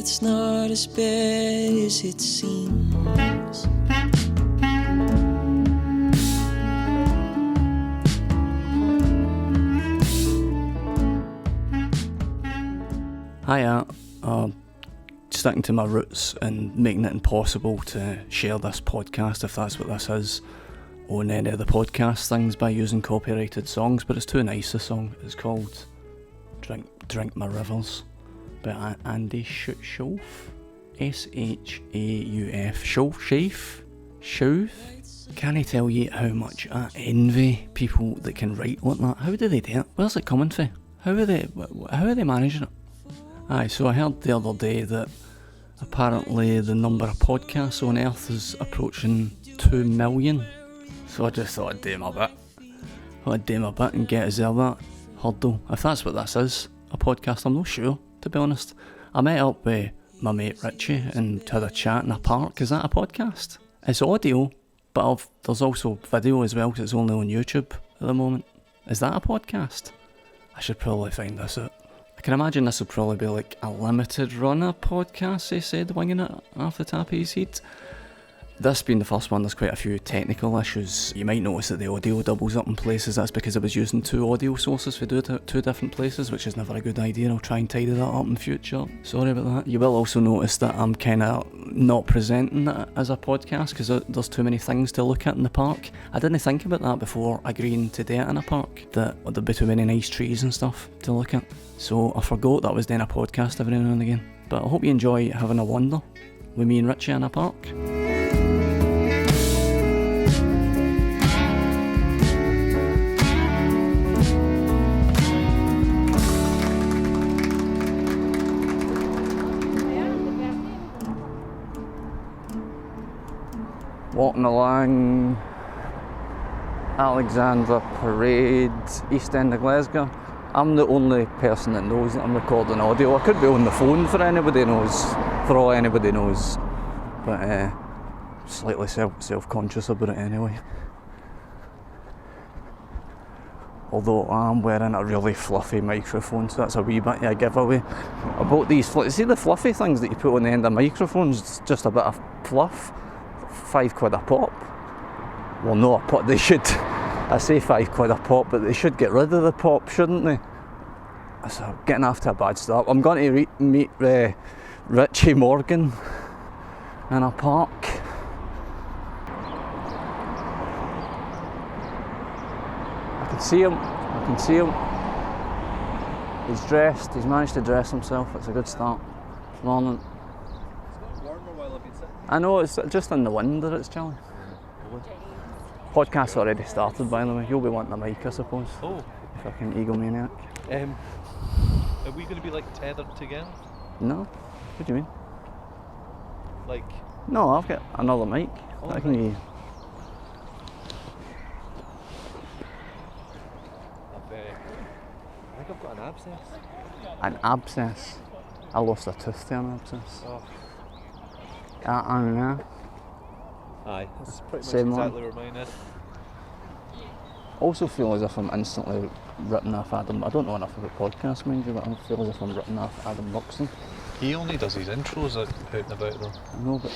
it's not as bad as it seems. Hiya, sticking to my roots and making it impossible to share this podcast, if that's what this is, on any of the podcast things by using copyrighted songs, but it's too nice a song. It's called Drink My Rivers by Andy Shauf, S-H-A-U-F, Shauf. Can I tell you how much I envy people that can write like that? How do they do it? Where's it coming from? How are they managing it? Aye, so I heard the other day that apparently the number of podcasts on Earth is approaching 2 million. So I just thought I'd do my bit. And get us there that hurdle. If that's what this is, a podcast, I'm not sure, to be honest. I met up with my mate Richie and had a chat in a park. Is that a podcast? It's audio, but there's also video as well, because it's only on YouTube at the moment. Is that a podcast? I should probably find this out. I can imagine this will probably be like a limited runner podcast, they said, winging it off the top of his head. This being the first one, there's quite a few technical issues. You might notice that the audio doubles up in places. That's because I was using 2 audio sources for 2 different places, which is never a good idea. I'll try and tidy that up in future. Sorry about that. You will also notice that I'm kind of not presenting it as a podcast because there's too many things to look at in the park. I didn't think about that before agreeing to do it in a park, that there'd be too many nice trees and stuff to look at. So I forgot that I was doing a podcast every now and again. But I hope you enjoy having a wander with me and Richie in a park. Walking along Alexandra Parade, East End of Glasgow. I'm the only person that knows that I'm recording audio. I could be on the phone for all anybody knows. But slightly self-conscious about it anyway. Although I'm wearing a really fluffy microphone, so that's a wee bit of a giveaway. I bought these, see the fluffy things that you put on the end of microphones, it's just a bit of fluff. £5 a pop. Well, no, they should. I say £5 a pop, but they should get rid of the pop, shouldn't they? So, getting off to a bad start. I'm going to meet Richie Morgan in a park. I can see him. He's dressed. He's managed to dress himself. It's a good start. Morning. I know, it's just in the wind that it's chilly. Podcast's already started, by the way. You'll be wanting a mic, I suppose. Oh. Fucking egomaniac. Are we going to be like tethered together? No. What do you mean? Like? No, I've got another mic. Oh, I can give you. I think I've got an abscess. An abscess? I lost a tooth to an abscess. Oh. I don't know. Aye, that's pretty Same much one. exactly where mine is. Also feel as if I'm instantly ripping off Adam. I don't know enough about podcasts, mind you, but I feel as if I'm ripping off Adam Buxton. He only does his intros out and about though. I know, but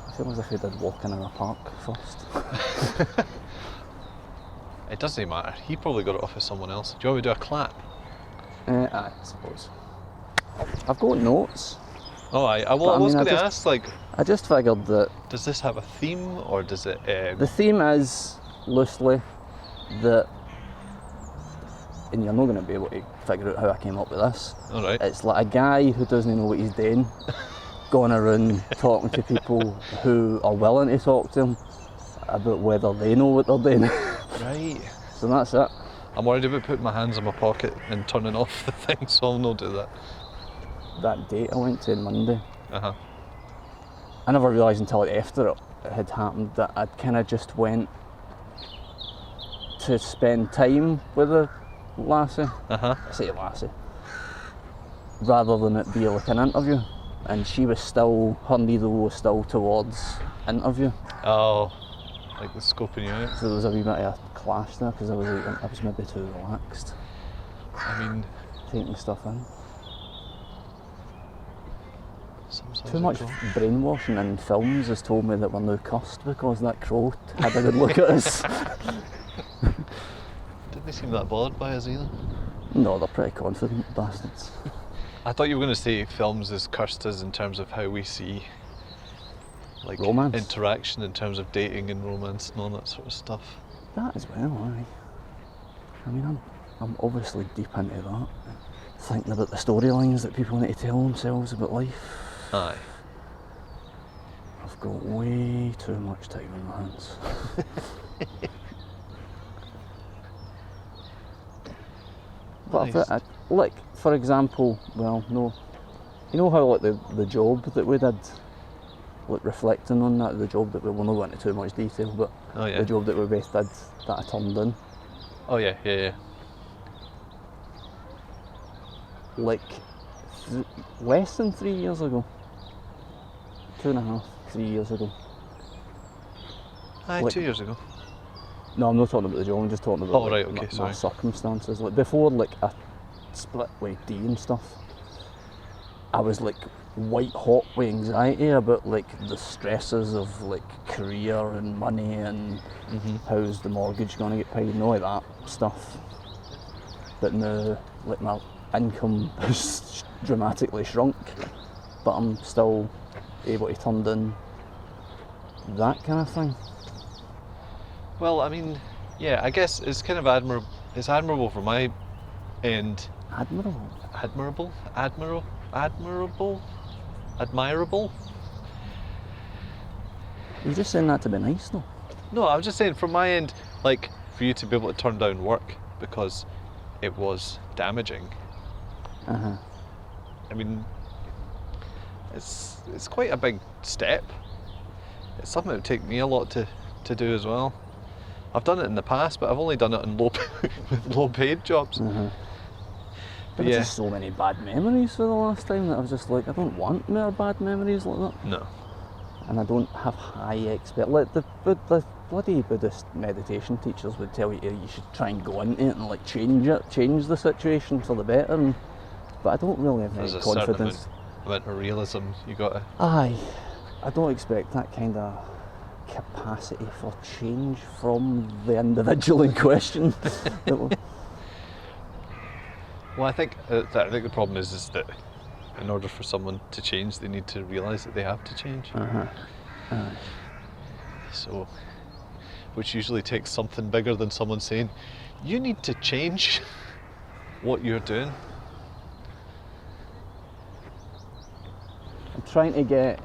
I feel as if he did walking in a park first. It doesn't matter. He probably got it off of someone else. Do you want me to do a clap? I suppose. I've got notes. Oh, I was going to ask, like... I just figured that... Does this have a theme, or does it... The theme is, loosely, that... And you're not going to be able to figure out how I came up with this. Alright. It's like a guy who doesn't know what he's doing, going around talking to people who are willing to talk to him about whether they know what they're doing. Right. So that's it. I'm worried about putting my hands in my pocket and turning off the thing, so I'll not do that. That date I went to on Monday, Uh-huh. I never realised until after it had happened that I'd kind of just went to spend time with a lassie. Uh-huh. I say lassie. Rather than it be like an interview. And she was still, her needle was still towards interview. Oh, like the scoping you out. So there was a wee bit of a clash there because I was maybe too relaxed. I mean... Taking stuff in. Too much brainwashing in films has told me that we're now cursed because that crow had a good look at us. Didn't they seem that bothered by us either? No, they're pretty confident bastards. I thought you were going to say films as cursed us in terms of how we see like Romance. interaction in terms of dating and romance and all that sort of stuff. That as well, aye. I mean, I'm obviously deep into that. Thinking about the storylines that people need to tell themselves about life. Aye. I've got way too much time on my hands. But Nice. like, for example, well, no, you know how like the job that we did, like reflecting on that, the job that we will not go into too much detail, but Oh yeah. the job that we both did that I turned in, Oh yeah, yeah. like less than 3 years ago, 2.5, 3 years ago. Aye, Like- 2 years ago. No, I'm not talking about the job, I'm just talking about Oh, right, okay, my sorry. circumstances. Like before like I split with D and stuff, I was like white hot with anxiety about like the stresses of like career and money and how's the mortgage going to get paid and all of that stuff. But now like my income has dramatically shrunk, but I'm still able to turn down that kind of thing. Well, I mean, yeah, I guess it's kind of admirable. It's admirable from my end. Admirable. Admirable. You're just saying that to be nice though. No, I'm just saying from my end, like for you to be able to turn down work because it was damaging. Uh-huh. I mean, it's quite a big step. It's something that would take me a lot to do as well. I've done it in the past, but I've only done it in with low paid jobs. Uh-huh. But There yeah, was just so many bad memories for the last time that I was just like, I don't want more bad memories like that. no. And I don't have high like the bloody Buddhist meditation teachers would tell you you should try and go into it and like change the situation for the better. But I don't really have any There's a certain confidence. amount of realism you got to. Aye, I don't expect that kind of capacity for change from the individual in question. Well, I think the problem is that in order for someone to change, they need to realise that they have to change. Uh-huh. Aye. So, which usually takes something bigger than someone saying, "You need to change what you're doing." I'm trying to get.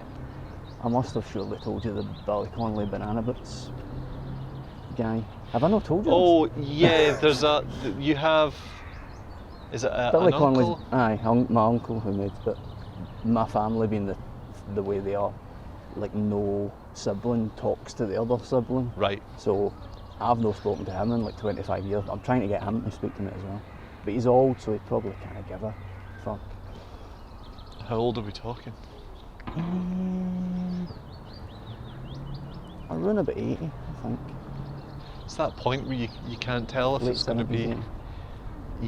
I must have surely told you the Billy Connolly banana boots guy. Have I not told you? Oh yeah, there's a. You have. Is it this? Billy an Connolly's. uncle? Aye, my uncle who made, but my family being the way they are, like no sibling talks to the other sibling. Right. So I've not spoken to him in like 25 years. I'm trying to get him to speak to me as well. But he's old, so he probably can't give a fuck. How old are we talking? Around about 80, I think. It's that point where you can't tell if Late it's going to 70s, be yeah.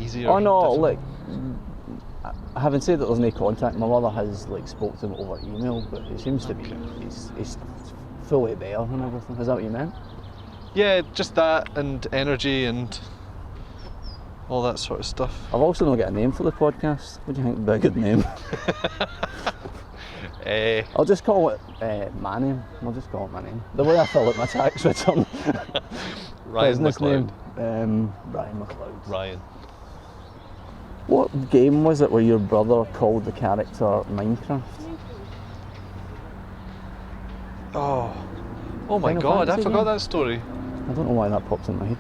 easy Oh or no, difficult. like, having said that there's no contact, my mother has like spoke to him over email, but it seems to be, he's fully there and everything. Is that what you meant? Yeah, just that and energy and all that sort of stuff. I've also not got a name for the podcast. What do you think would be a good name? I'll just call it my name. I'll just call it my name. The way I fill out my tax return. Ryan Business McLeod. name, Ryan McLeod. Ryan. What game was it where your brother called the character Minecraft? Oh my Final god, I Fantasy forgot game? that story. I don't know why that pops in my head.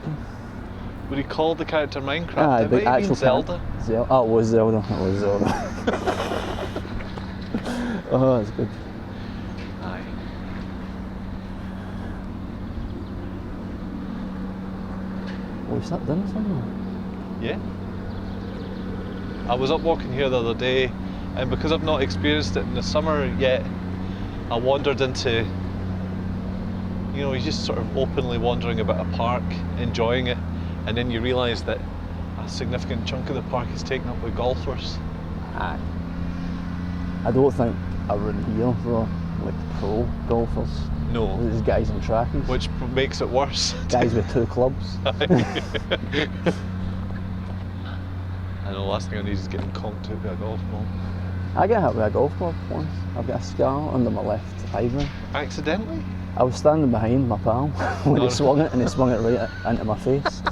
Would he call the character Minecraft? Aye, It the might have been actual Zelda. Oh, it was Zelda. It was Zelda. Oh, that's good. Aye. Oh, we sat down somewhere. Yeah. I was up walking here the other day, and because I've not experienced it in the summer yet, I wandered into, you're just sort of openly wandering about a park, enjoying it, and then you realise that a significant chunk of the park is taken up with golfers. Aye. I don't think around here for like pro golfers. No. There's guys in trackies. Which makes it worse. Guys with 2 clubs. I know, last thing I need is getting conked out with a golf ball. I got hit with a golf club once. I've got a scar under my left eyebrow. Accidentally? I was standing behind my pal when No. he swung it, and he swung it right into my face.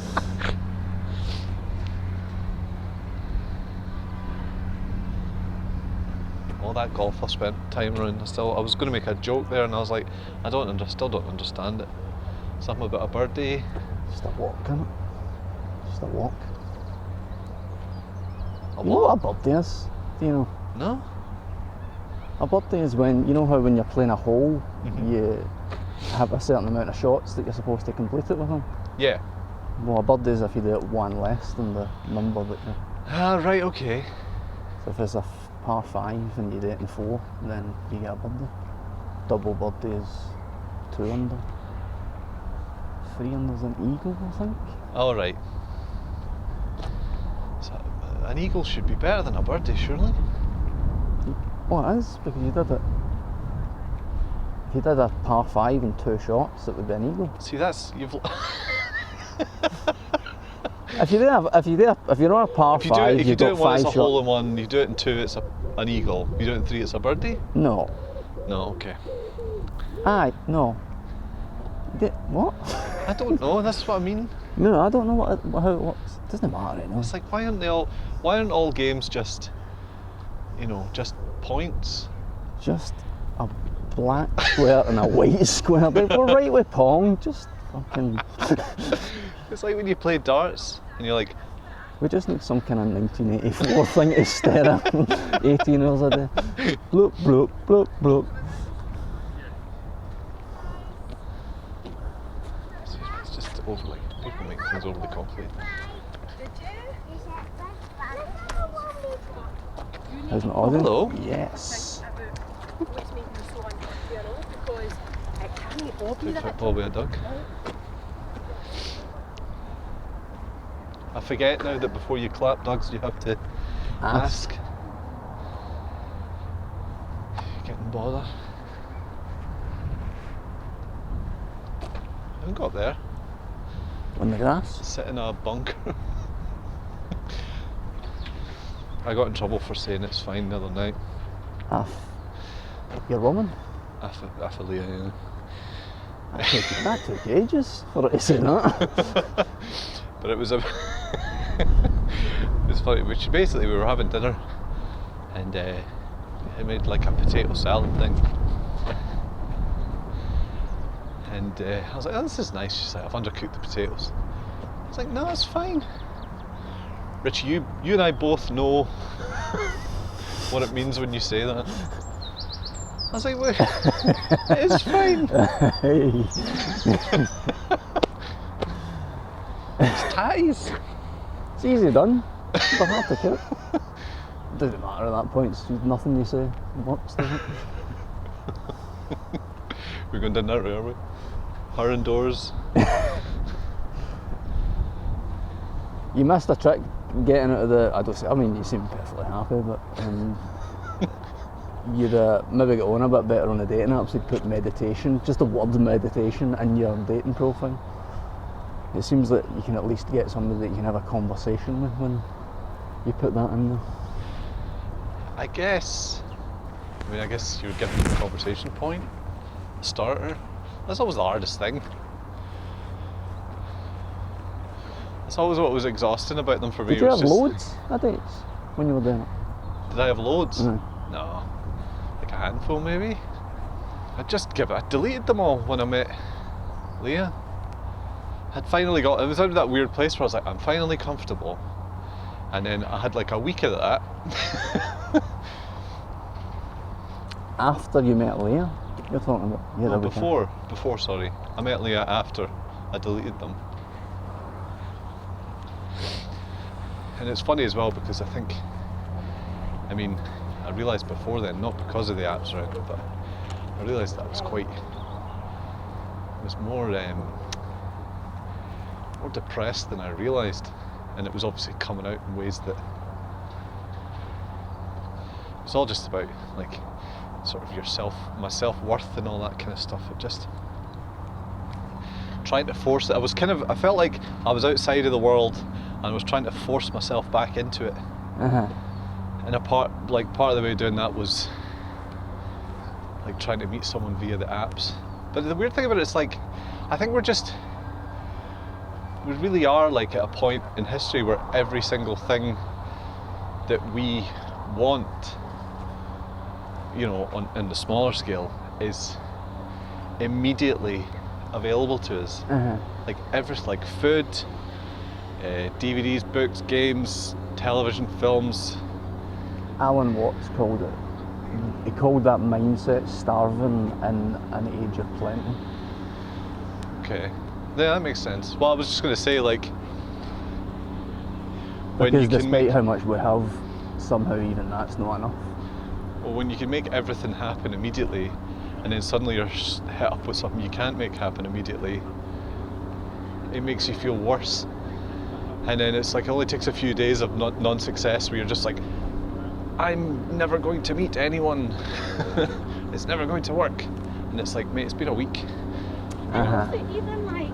All that golf I spent time around, I was going to make a joke there, and I was like, still don't understand it. Something about a birdie. Just a walk, innit? Just a walk. A You know what a what? birdie is? Do you know? No? A birdie is when, you know how when you're playing a hole, Mhm. you have a certain amount of shots that you're supposed to complete it with them? Yeah. Well, a birdie is if you do it one less than the number that you... Ah, right, okay. So if it's a par 5 and you do it in 4, then you get a birdie. Double birdie is 2 under. 3 under's an eagle, I think. All right. So, an eagle should be better than a birdie, surely? Well, it is, because you did it. If you did a par 5 and 2 shots, it would be an eagle. See, that's you've. If you're on a par If you do 5, it, if you you've do got it one, 5 it's a hole shots. in one. You do it in 2, it's an eagle. You do it in 3, it's a birdie. No. No, okay. Aye, no. What? I don't know. That's what I mean. No, I don't know how it works. It doesn't matter, you know. It's like why aren't all games just, just points? Just a black square and a white square. But we're right with Pong. Just fucking. It's like when you play darts and you're like, We just need some kind of 1984 thing to stare at 18 hours a day. Bloop, bloop, bloop, bloop. it's just overly. People make things overly complicated. How's my audio? Hello. Yes. What's making me so uncomfortable because it can't all be that. Football with a duck. I forget now that before you clap ducks you have to ask. Getting bother. I haven't got there. On the grass? Sit in a bunker. I got in trouble for saying it's fine the other night. Your woman? Affiliate, yeah. That took ages for her to say that. But it was it was funny. Which basically we were having dinner, and I made like a potato salad thing, and I was like, "Oh, this is nice." She's like, "I've undercooked the potatoes." I was like, "No, it's fine." Richie, you and I both know what it means when you say that. I was like, "Wait, it's fine." Hey. It's ties. It's easy done. But hard to cook. Doesn't matter at that point. It's nothing you say works, does it? We're going down that way, are we? Her indoors. You missed a trick getting out of the. I mean, you seem perfectly happy, but you'd maybe get on a bit better on the dating apps. You'd put meditation, just the word meditation, in your dating profile. It seems that you can at least get somebody that you can have a conversation with when you put that in there. I guess you would give them a conversation point, a starter. That's always the hardest thing. That's always what was exhausting about them for me. Did you was have just, loads of dates when you were doing it? Did I have loads? Mm. No, like a handful maybe. I deleted them all when I met Leah. I'd finally got. It was out of that weird place where I was like, I'm finally comfortable, and then I had like a week of that. After you met Leah, you're talking about? Yeah, No, before, sorry. I met Leah after I deleted them. And it's funny as well because I realised before then, not because of the apps around it, but I realised that it was more depressed than I realised, and it was obviously coming out in ways that it's all just about like sort of my self-worth and all that kind of stuff. It just trying to force it. I felt like I was outside of the world and I was trying to force myself back into it. And part of the way of doing that was like trying to meet someone via the apps. But the weird thing about it is like, I think we really are like at a point in history where every single thing that we want, you know, on the smaller scale is immediately available to us. Like everything, like food, DVDs, books, games, television, films. Alan Watts called it. He called that mindset starving in an age of plenty. Okay, yeah, that makes sense. Well, I was just going to say, like, when Because you can despite how much we have, somehow even that's not enough. Well, when you can make everything happen immediately, and then suddenly you're hit up with something you can't make happen immediately, it makes you feel worse. And then it's like it only takes a few days of non-success where you're just like, I'm never going to meet anyone. It's never going to work. And it's like, mate, it's been a week. Also, even like,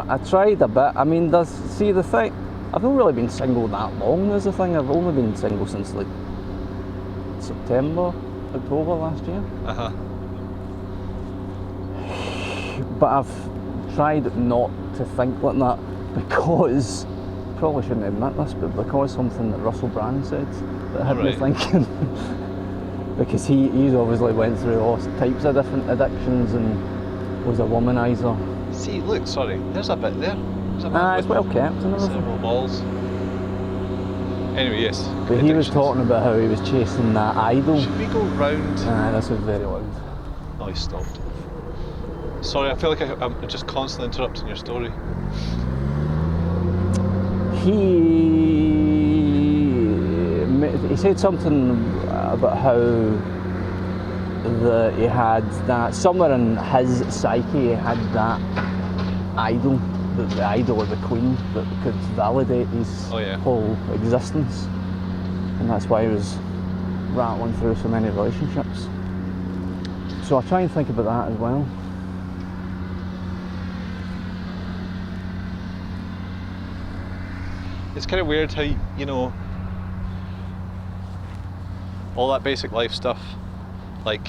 I tried a bit. I mean, the thing, I've not really been single that long is the thing. I've only been single since like September, October last year. But I've tried not to think like that because, probably shouldn't admit this, but because something that Russell Brand said that had me thinking. Because he's obviously went through all types of different addictions and was a womanizer. See, look, sorry, there's a bit there. It's well kept and everything. Several balls. Anyway, yes. But he was talking about how he was chasing that idol. Should we go round? This was very loud. Oh, he stopped. Sorry, I feel like I'm just constantly interrupting your story. He said something about how he had that, somewhere in his psyche he had that idol, the idol of the Queen that could validate his whole existence, and that's why he was rattling through so many relationships. So I try and think about that as well. It's kind of weird how, you know, all that basic life stuff, like,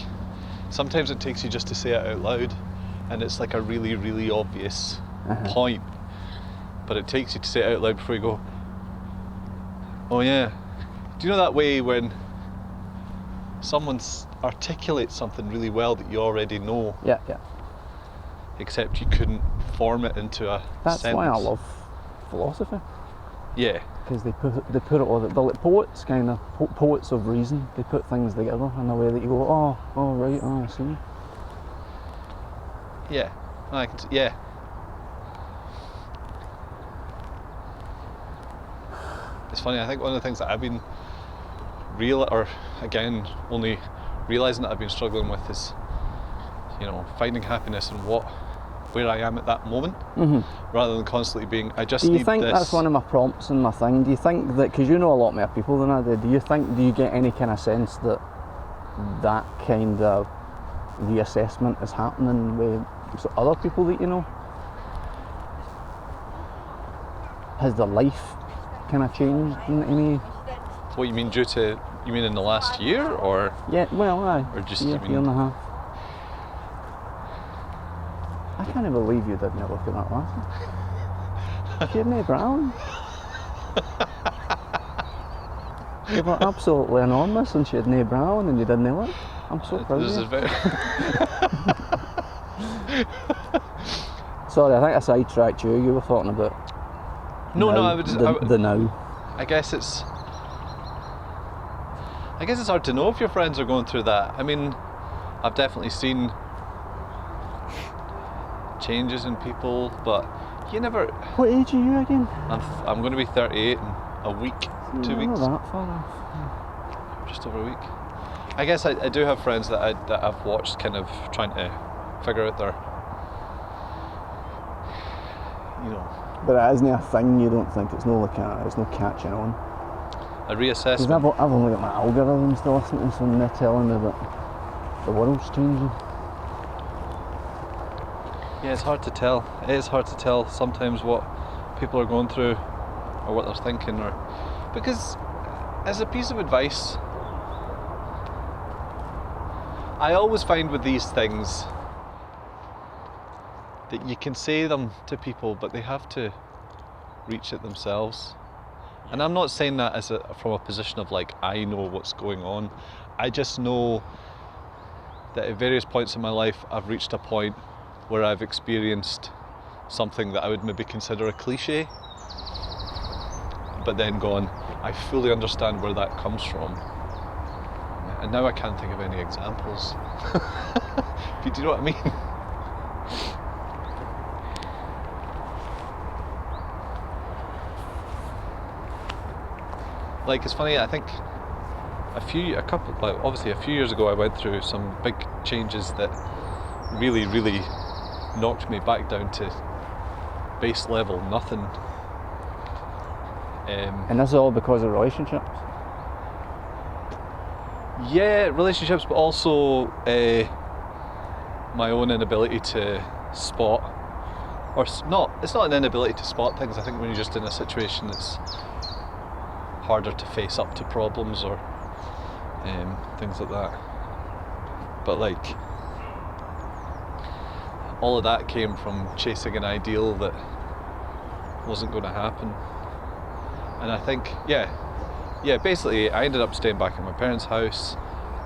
sometimes it takes you just to say it out loud, and it's like a really, really obvious point, but it takes you to say it out loud before you go, oh yeah. Do you know that way when someone articulates something really well that you already know? Yeah. Except you couldn't form it into a That's sentence. why I love philosophy. Yeah. Because they put it all, they're like poets, kind of, poets of reason. They put things together in a way that you go, oh right, I see. Yeah, I can. Yeah. It's funny. I think one of the things that I've been only realizing that I've been struggling with is, you know, finding happiness in where I am at that moment, rather than constantly being, I just need this. Do you think that's one of my prompts in my thing? Do you think that, because you know a lot more people than I do, do you get any kind of sense that that kind of reassessment is happening with other people that you know? Has their life kind of changed in any? What you mean you mean in the last year, or? Yeah, well, aye. Or just year and a half. I can't believe you didn't look at that last one. Kidney Brown. You were absolutely enormous in Kidney Brown and you didn't look. I'm so proud of you. Sorry, I think I sidetracked you. You were talking about the now. I guess it's hard to know if your friends are going through that. I mean, I've definitely seen changes in people, but you never. What age are you again? I'm going to be 38 in a week, 2 weeks. Not that far off. Just over a week. I guess I do have friends that I've watched kind of trying to figure out their, you know. But it isn't a thing. You don't think it's no catching on. a Because reassessment. I've only got my algorithms to listen to, so they're telling me that the world's changing. Yeah, it's hard to tell. It is hard to tell sometimes what people are going through or what they're thinking, or because as a piece of advice, I always find with these things that you can say them to people, but they have to reach it themselves. And I'm not saying that from a position of like, I know what's going on. I just know that at various points in my life, I've reached a point where I've experienced something that I would maybe consider a cliche, but then gone, I fully understand where that comes from. And now I can't think of any examples. Do you know what I mean? Like, it's funny, I think obviously a few years ago I went through some big changes that really, really knocked me back down to base level nothing. And this is all because of relationships? Yeah, relationships, but also my own inability to spot, it's not an inability to spot things. I think when you're just in a situation that's harder to face up to problems or things like that. But like, all of that came from chasing an ideal that wasn't going to happen. And I think, basically I ended up staying back in my parents' house,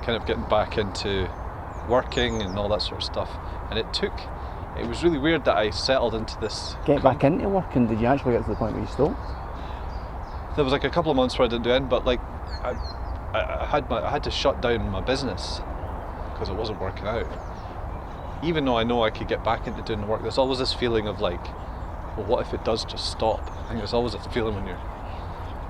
kind of getting back into working and all that sort of stuff. And it was really weird that I settled into this. Get back into working, did you actually get to the point where you stopped? There was like a couple of months where I didn't do anything, but like I had to shut down my business because it wasn't working out. Even though I know I could get back into doing the work, there's always this feeling of like, well, what if it does just stop? I think there's always a feeling when you're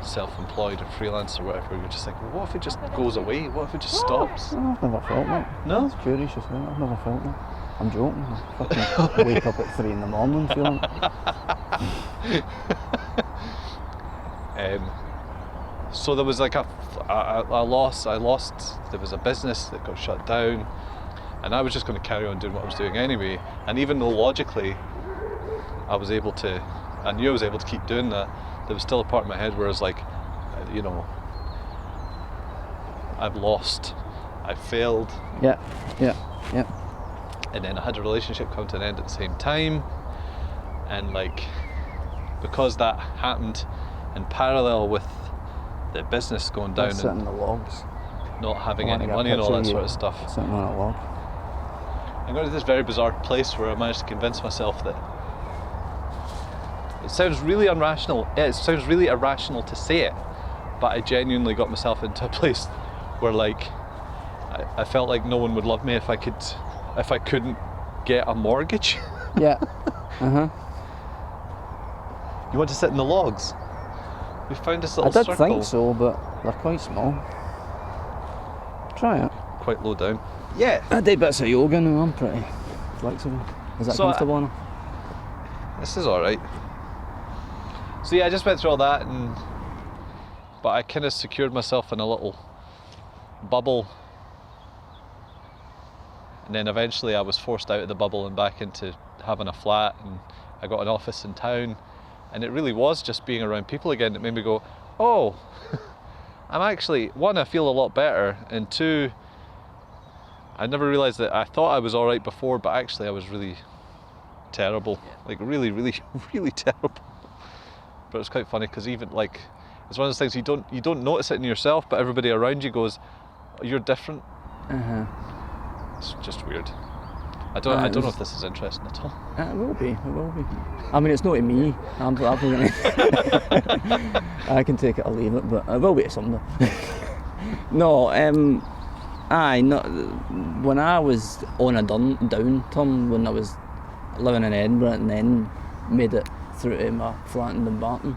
self-employed or freelance or whatever, you're just like, well, what if it just goes away? What if it just stops? No, I've never felt that. No? It's curious as well, I've never felt that. I'm joking. I fucking wake up at 3 a.m. feeling so there was like I lost, there was a business that got shut down, and I was just going to carry on doing what I was doing anyway. And even though logically I knew I was able to keep doing that, there was still a part of my head where I was like, you know, I've lost, I've failed. Yeah. And then I had a relationship come to an end at the same time, and like, because that happened in parallel with the business going down Sitting and in the logs. not having any money and all that sort of stuff, Sitting on a log. I got to this very bizarre place where I managed to convince myself that it sounds really irrational to say it, but I genuinely got myself into a place where like I felt like no one would love me if I couldn't get a mortgage. Yeah. You want to sit in the logs? We found this little I did circle. think so, but they're quite small. Try it. Quite low down. Yeah. I did bits of yoga now, I'm pretty flexible. Is that comfortable enough? This is alright. So yeah, I just went through all that, but I kind of secured myself in a little bubble, and then eventually I was forced out of the bubble and back into having a flat, and I got an office in town, and it really was just being around people again that made me go, oh, I'm actually, one, I feel a lot better, and two, I never realised that I thought I was alright before, but actually I was really terrible, like really, really, really terrible. But it's quite funny because even like, it's one of those things you don't notice it in yourself, but everybody around you goes, oh, you're different. It's just weird. I don't know if this is interesting at all. It will be. I mean, it's not to me. I'm gonna I can take it or leave it, but it will be to somebody. No, when I was on a downturn, when I was living in Edinburgh and then made it through to my flat in Dumbarton,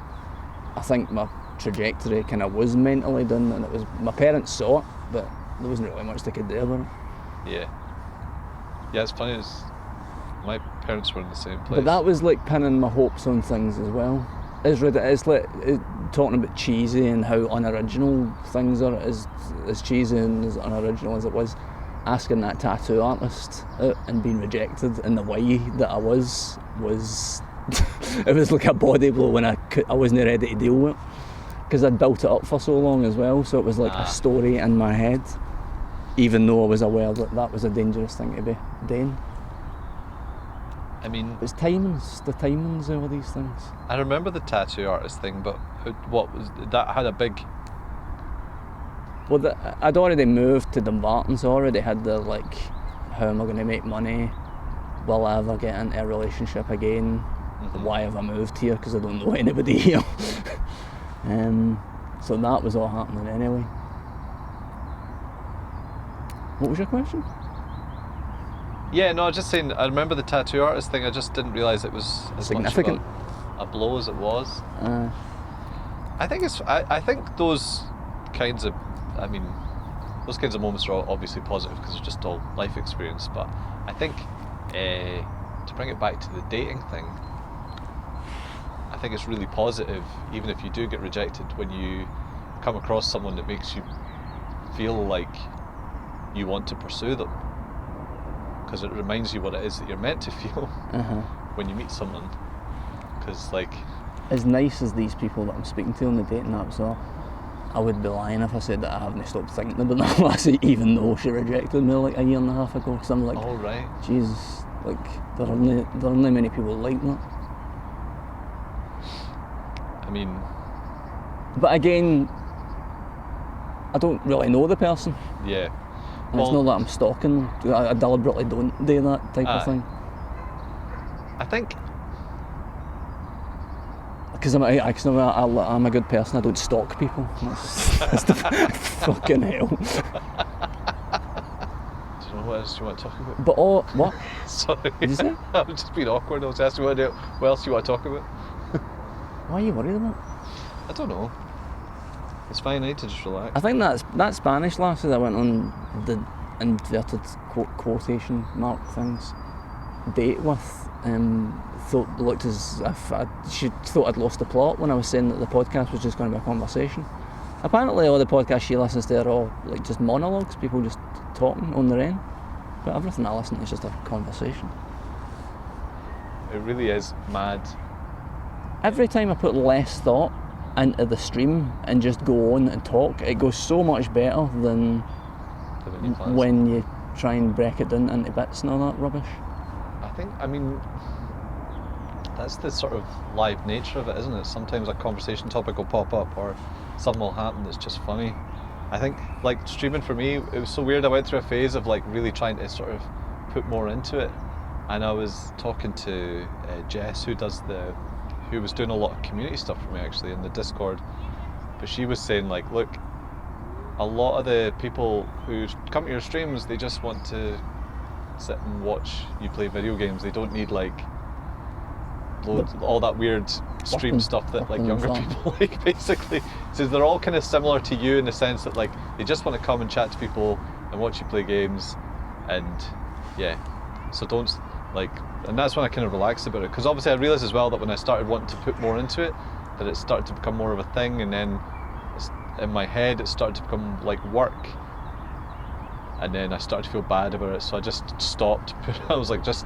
I think my trajectory kind of was mentally done, and it was, my parents saw it, but there wasn't really much they could do about it. Yeah, it's funny, my parents were in the same place. But that was like pinning my hopes on things as well. It's like talking about cheesy and how unoriginal things are. As cheesy and as unoriginal as it was, asking that tattoo artist out and being rejected in the way that I was it was like a body blow when I wasn't ready to deal with it, because I'd built it up for so long as well. So it was like a story in my head, even though I was aware that was a dangerous thing to be doing. I mean, it's the timings of all these things. I remember the tattoo artist thing, but what was that? Had a big. Well, I'd already moved to Dumbarton, so I already had the like, how am I going to make money? Will I ever get into a relationship again? Mm-hmm. Why have I moved here? Because I don't know anybody here. So that was all happening anyway. What was your question? Yeah, no, I was just saying, I remember the tattoo artist thing, I just didn't realise it was as significant. Much of a blow as it was. I think those kinds of, those kinds of moments are obviously positive because they're just all life experience, but I think to bring it back to the dating thing, I think it's really positive, even if you do get rejected, when you come across someone that makes you feel like you want to pursue them. Because it reminds you what it is that you're meant to feel when you meet someone. Because, like, as nice as these people that I'm speaking to on the dating apps are, I would be lying if I said that I haven't stopped thinking about that lassie, even though she rejected me like a year and a half ago. Because I'm like, oh right, Jesus, like there are only many people like that. I mean, but again, I don't really know the person. Yeah. And it's not that I'm stalking them. I deliberately don't do that type of thing. I think... Because I'm a good person, I don't stalk people. That's the fucking hell. Do you know what else you want to talk about? But what? Sorry. Did you say? I was just being awkward. I was asking what else you want to talk about. Why are you worried about? I don't know. It's fine, I need to just relax. I think that Spanish lassie that went on the inverted quotation mark things date with looked as if she thought I'd lost the plot when I was saying that the podcast was just going to be a conversation. Apparently all the podcasts she listens to are all like just monologues, people just talking on their own, but everything I listen to is just a conversation. It really is mad. Every time I put less thought into the stream and just go on and talk, it goes so much better than when you try and break it down into bits and all that rubbish. I mean, that's the sort of live nature of it, isn't it? Sometimes a conversation topic will pop up or something will happen that's just funny. I think, like, streaming for me, it was so weird. I went through a phase of like really trying to sort of put more into it, and I was talking to Jess, who was doing a lot of community stuff for me actually in the Discord, but she was saying like, look, a lot of the people who come to your streams, they just want to sit and watch you play video games. They don't need like all that weird stream stuff that like younger people like, basically. So they're all kind of similar to you in the sense that like they just want to come and chat to people and watch you play games, and yeah, so don't like, and that's when I kind of relaxed about it, because obviously I realised as well that when I started wanting to put more into it, that it started to become more of a thing, and then in my head it started to become like work, and then I started to feel bad about it, so I just stopped. I was like, just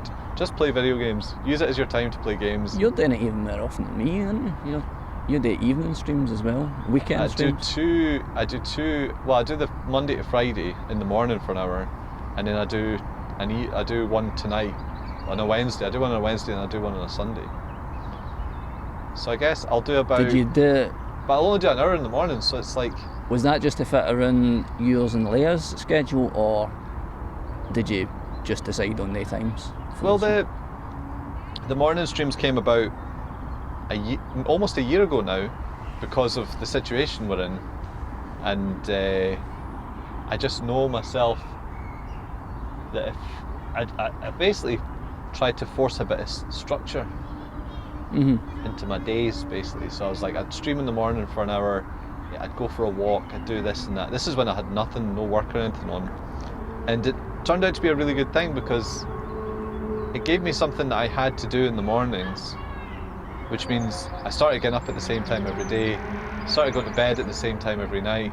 play video games, use it as your time to play games. You're doing it even more often than me, aren't you? You do evening streams as well, weekend streams. I do the Monday to Friday in the morning for an hour, and then I do one tonight on a Wednesday. I do one on a Wednesday and I do one on a Sunday. So I guess I'll do about... Did you do it? But I'll only do an hour in the morning, so it's like... Was that just to fit around yours and Leia's schedule, or did you just decide on the times? Well, the morning streams came about almost a year ago now, because of the situation we're in, and I just know myself that if I basically tried to force a bit of structure into my days, basically. So I was like, I'd stream in the morning for an hour, I'd go for a walk, I'd do this and that. This is when I had nothing, no work or anything on, and it turned out to be a really good thing, because it gave me something that I had to do in the mornings which means I started getting up at the same time every day, started going to bed at the same time every night.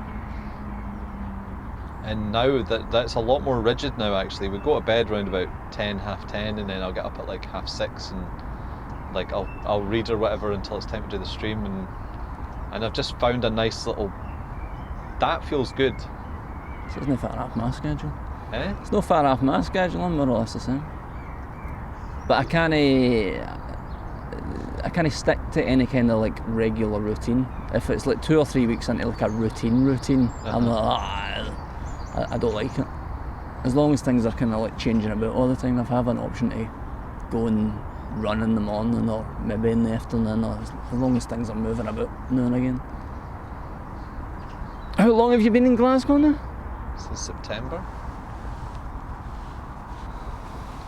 And now that's a lot more rigid now actually. We go to bed around about 10, half 10, and then I'll get up at like half 6 and like I'll read or whatever until it's time to do the stream, and I've just found a nice little, that feels good. So it's not far off my schedule. Eh? It's not far off my schedule, I'm more or less the same. But I can't stick to any kind of like regular routine. If it's like 2 or 3 weeks into like a routine, I'm like, I don't like it. As long as things are kind of like changing about all the time, if I have an option to go and run in the morning or maybe in the afternoon, or as long as things are moving about now and again. How long have you been in Glasgow now? Since September.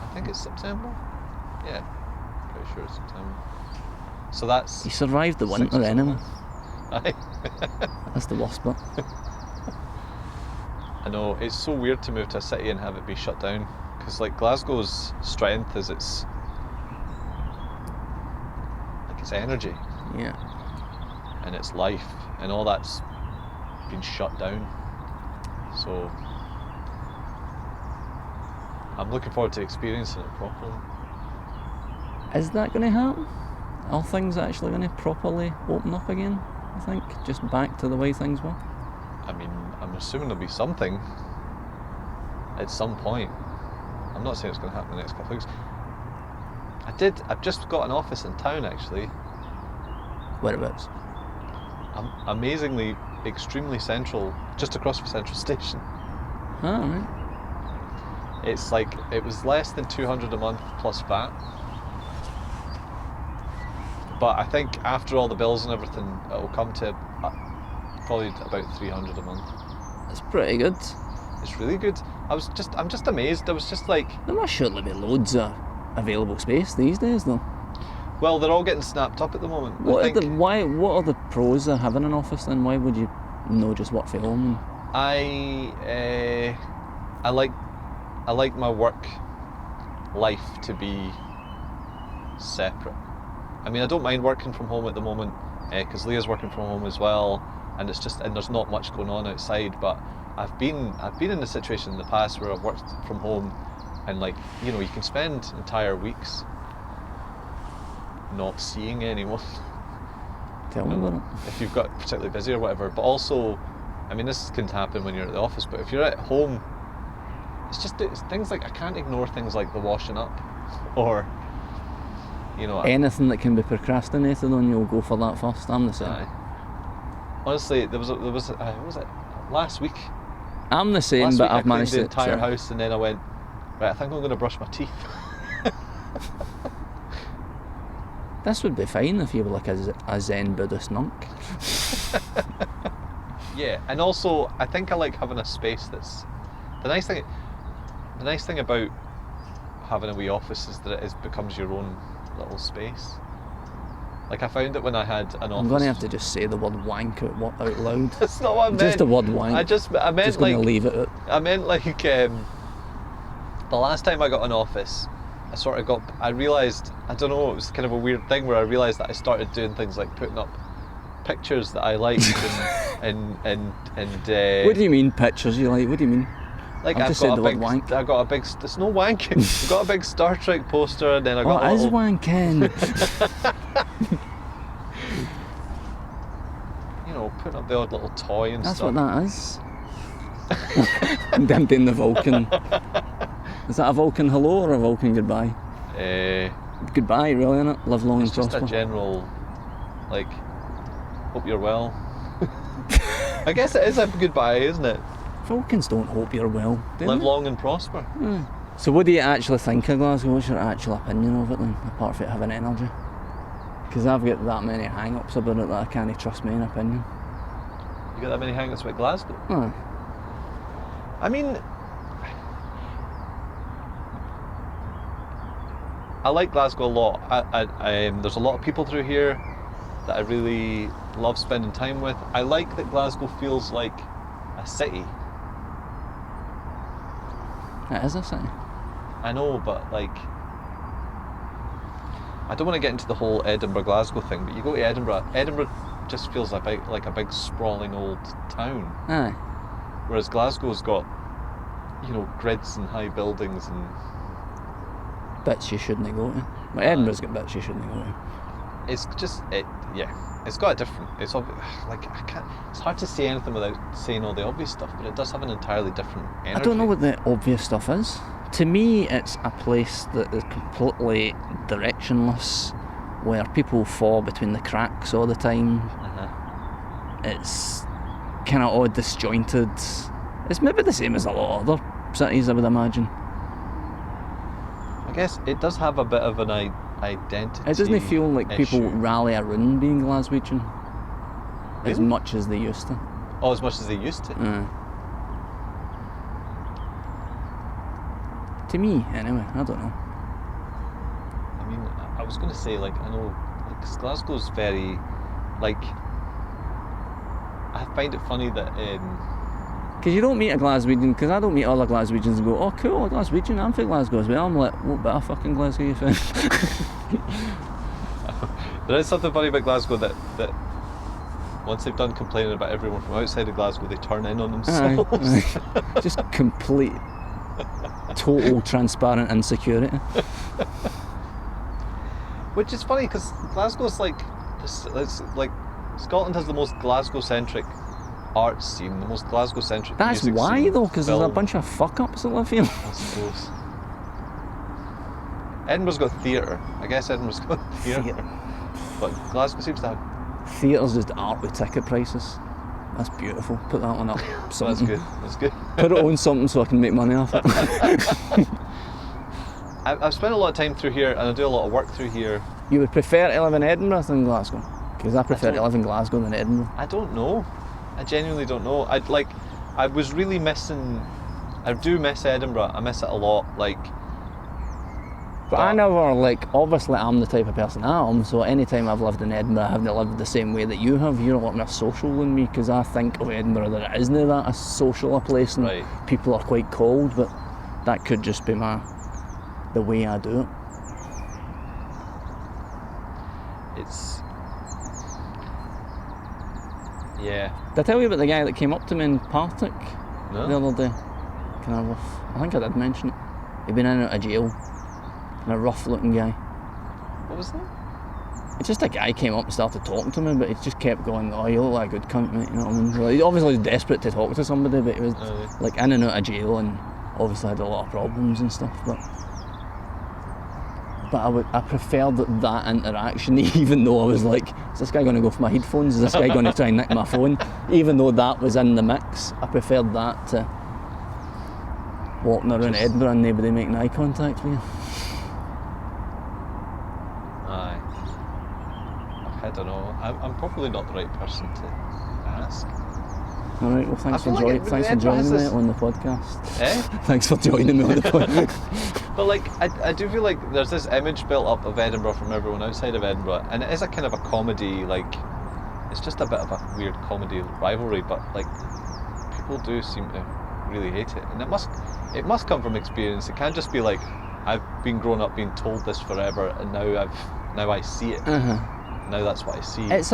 I think it's September. Yeah, pretty sure it's September. So that's... You survived the winter 6 or 7 anyway. months. Aye. That's the worst bit. I know, it's so weird to move to a city and have it be shut down, because like Glasgow's strength is its energy, Yeah. and its life, and all that's been shut down. So I'm looking forward to experiencing it properly. Is that going to happen? Are things actually going to properly open up again, I think? Just back to the way things were? I mean, I'm assuming there'll be something at some point. I'm not saying it's going to happen in the next couple of weeks. I've just got an office in town actually. Whereabouts? Amazingly, extremely central, just across from Central Station. Ah, right. It's like, it was less than 200 a month plus VAT. But I think after all the bills and everything, it'll come to probably about 300 a month. That's pretty good. It's really good. I'm just amazed. I was just like... There must surely be loads of available space these days, though. Well, they're all getting snapped up at the moment. What are the pros of having an office then? Why would you know just work from home? I like my work life to be separate. I mean, I don't mind working from home at the moment because Leah's working from home as well, and there's not much going on outside. But I've been in the situation in the past where I've worked from home, and like, you know, you can spend entire weeks not seeing anyone. Tell me about it. If you've got particularly busy or whatever. But also, I mean, this can happen when you're at the office, but if you're at home, it's things like, I can't ignore things like the washing up, or, you know, Anything that can be procrastinated on, you'll go for that first. I'm the same. Honestly, there was what was it, last week? I'm the same, Last but week I've managed I to... cleaned the entire house, and then I went, right, I think I'm going to brush my teeth. This would be fine if you were like a Zen Buddhist monk. Yeah, and also I think I like having a space that's... The nice thing about having a wee office is that it becomes your own little space. Like, I found that when I had an office... I'm going to have to just say the word wank out loud. That's not what I meant. Just the word wank. I meant just like... going to leave it out. I meant like, the last time I got an office, I realised, I don't know, it was kind of a weird thing where I realised that I started doing things like putting up pictures that I liked and What do you mean pictures you like? What do you mean? Like, I've just said the word wank. I got a big, there's no wanking. I got a big Star Trek poster, and then I got What is wanking? You know, putting up the odd little toy and That's stuff. what that is. I'm emptying the Vulcan. Is that a Vulcan hello or a Vulcan goodbye? Goodbye, really, innit? Live long and prosper. Just a general, like, hope you're well. I guess it is a goodbye, isn't it? Vulcans don't hope you're well, do Live they? long and prosper. So what do you actually think of Glasgow? What's your actual opinion of it then, apart from it having energy? Because I've got that many hang-ups about it that I can't trust my own opinion. You got that many hang-ups about Glasgow? I mean, I like Glasgow a lot. There's a lot of people through here that I really love spending time with. I like that Glasgow feels like a city. It is a city. I know, but like, I don't want to get into the whole Edinburgh-Glasgow thing, but you go to Edinburgh just feels like a big sprawling old town. Aye. Whereas Glasgow's got, grids and high buildings and... Bits you shouldn't go to. Well, Edinburgh's got bits you shouldn't go to. It's just, it's got a different, it's hard to say anything without saying all the obvious stuff, but it does have an entirely different energy. I don't know what the obvious stuff is. To me, it's a place that is completely directionless, where people fall between the cracks all the time. It's kind of odd, disjointed. It's maybe the same as a lot of other cities, I would imagine. I guess it does have a bit of an identity. It doesn't feel like people issue. rally around being Glaswegian as Really? much as they used to. Oh, as much as they used to? To me, anyway, I don't know. I mean, I was going to say, I know, because Glasgow's very, I find it funny that... Because you don't meet a Glaswegian, because I don't meet other Glaswegians and go, oh cool, a Glaswegian, I'm from Glasgow as well. I'm like, what bit of fucking Glasgow you from? There is something funny about Glasgow that once they've done complaining about everyone from outside of Glasgow, they turn in on themselves. Aye. Just complete, total transparent insecurity. Which is funny, because Glasgow's it's like Scotland has the most Glasgow-centric art scene, the most Glasgow-centric That's music why scene, though, because there's a film, bunch of fuck-ups that live here. I suppose. Edinburgh's got theatre. I guess Edinburgh's got theatre. But Glasgow seems to have... Theatre's just art with ticket prices. That's beautiful. Put that one up. Something. That's good. Put it on something so I can make money off it. I've spent a lot of time through here, and I do a lot of work through here. You would prefer to live in Edinburgh than Glasgow? Because I prefer to live in Glasgow than Edinburgh. I don't know. I genuinely don't know. I was really missing... I do miss Edinburgh. I miss it a lot. But I never, obviously I'm the type of person I am, so any time I've lived in Edinburgh, I haven't lived the same way that you have. You're a lot more social than me, because I think of Edinburgh that it isn't that a social place, and Right. people are quite cold, but that could just be the way I do it. It's... Yeah. Did I tell you about the guy that came up to me in Partick No? the other day? I think I did mention it. He'd been in and out of jail. And a rough looking guy. What was that? It's just a guy came up and started talking to me, but he just kept going, oh, you look like a good cunt, mate, you know what I mean? He obviously was desperate to talk to somebody, but he was in and out of jail and obviously had a lot of problems and stuff, but I preferred that interaction, even though I was like, is this guy going to go for my headphones? Is this guy going to try and nick my phone? Even though that was in the mix, I preferred that to walking around Edinburgh and nobody making eye contact with you. Aye. I don't know. I'm probably not the right person to ask. Alright, well thanks for joining me on the podcast. Eh? Thanks for joining me on the podcast. But I do feel like there's this image built up of Edinburgh from everyone outside of Edinburgh, and it is a kind of a comedy, it's just a bit of a weird comedy rivalry, but people do seem to really hate it, and it must come from experience. It can't just be I've been grown up being told this forever, and now I see it. Now that's what I see. It's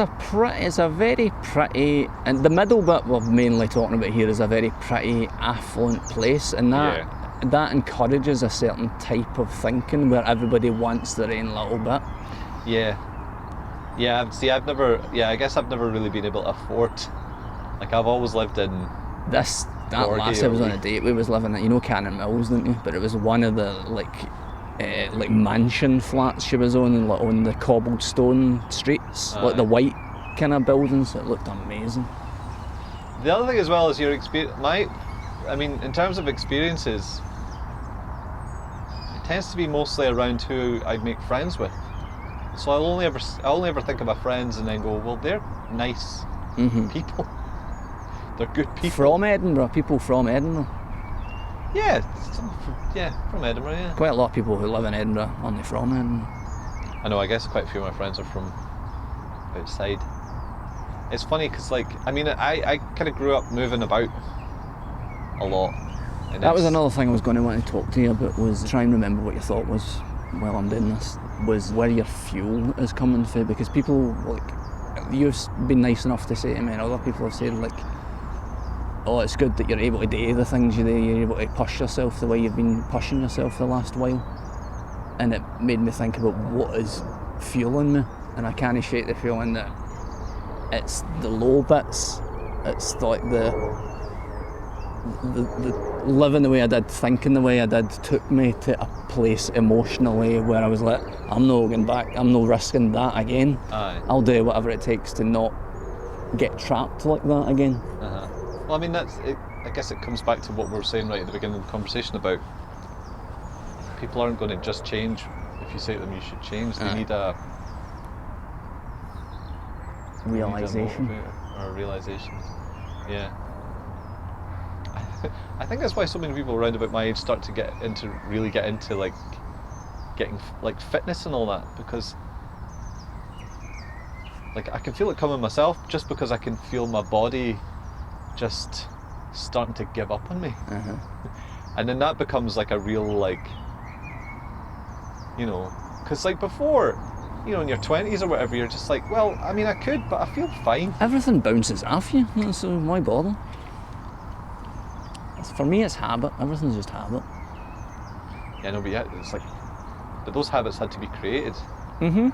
a very pretty, and the middle bit we're mainly talking about here is a very pretty, affluent place, and that encourages a certain type of thinking where everybody wants their own little bit. Yeah. See, I guess I've never really been able to afford. I've always lived in. That lass I was on a date with was living at, Cannon Mills, didn't you? But it was one of the mansion flats she was on the cobblestone streets, the white kind of buildings. It looked amazing. The other thing as well is your experience. In terms of experiences, it tends to be mostly around who I'd make friends with. So I'll only ever think of my friends and then go, well, they're nice people. They're good people. From Edinburgh, people from Edinburgh. Yeah, from Edinburgh, yeah. Quite a lot of people who live in Edinburgh aren't from Edinburgh. I know, I guess quite a few of my friends are from outside. It's funny because, I kind of grew up moving about a lot. That was another thing I was going to want to talk to you about, was try and remember what your thought was while I'm doing this was where your fuel is coming from, because people, like, you've been nice enough to say to me, and other people have said, like, oh, it's good that you're able to do the things you do, you're able to push yourself the way you've been pushing yourself the last while. And it made me think about what is fueling me, and I can't shake the feeling that it's the low bits, it's like the living the way I did, thinking the way I did, took me to a place emotionally where I was like, I'm not going back, I'm not risking that again. Aye. I'll do whatever it takes to not get trapped like that again. Uh-huh. Well, I mean, that's it. I guess it comes back to what we were saying right at the beginning of the conversation about people aren't going to just change if you say to them you should change. They need a realisation. Or a realisation. Yeah. I think that's why so many people around about my age start to really get into like getting like fitness and all that, because like I can feel it coming myself, just because I can feel my body just starting to give up on me. Uh-huh. And then that becomes like a real, like, you know, because like before, you know, in your 20s or whatever, you're just like, well, I mean, I could, but I feel fine. Everything bounces off you, so why bother? For me, it's habit. Everything's just habit. Yeah, no, but yeah, it's like, but those habits had to be created. Mm-hmm.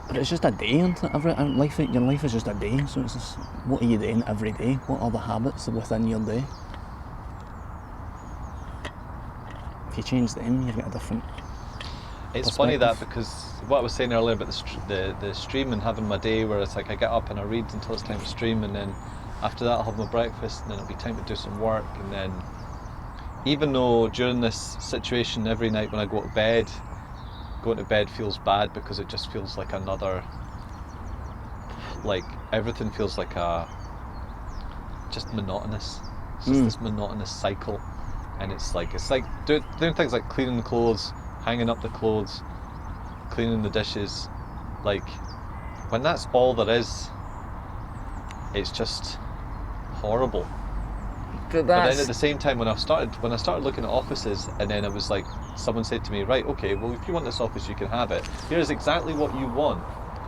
But it's just a day, isn't it? Your life is just a day, so it's just, what are you doing every day? What are the habits within your day? If you change them, you've got a different It's funny that, perspective. because what I was saying earlier about the stream and having my day where it's like I get up and I read until it's time to stream, and then after that I'll have my breakfast, and then it'll be time to do some work, and then even though during this situation every night when I go to bed, going to bed feels bad because it just feels like another, like everything feels like just monotonous. It's just this monotonous cycle, and it's like doing things like cleaning the clothes, hanging up the clothes, cleaning the dishes. Like when that's all there is, it's just horrible. But then at the same time, when I started looking at offices, and then I was like, someone said to me, right, okay, well, if you want this office, you can have it. Here's exactly what you want.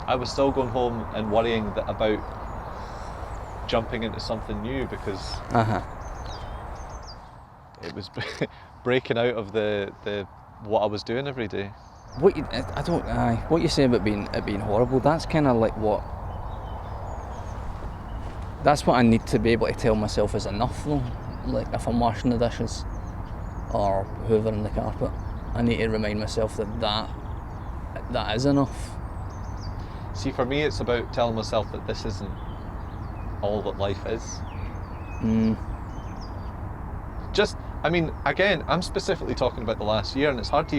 I was still going home and worrying about jumping into something new, because it was breaking out of the what I was doing every day. What you say about it being horrible, that's kind of like that's what I need to be able to tell myself is enough, though. Like if I'm washing the dishes or hoovering the carpet, I need to remind myself that is enough. See, for me, it's about telling myself that this isn't all that life is. Just, I mean, again, I'm specifically talking about the last year, and it's hard to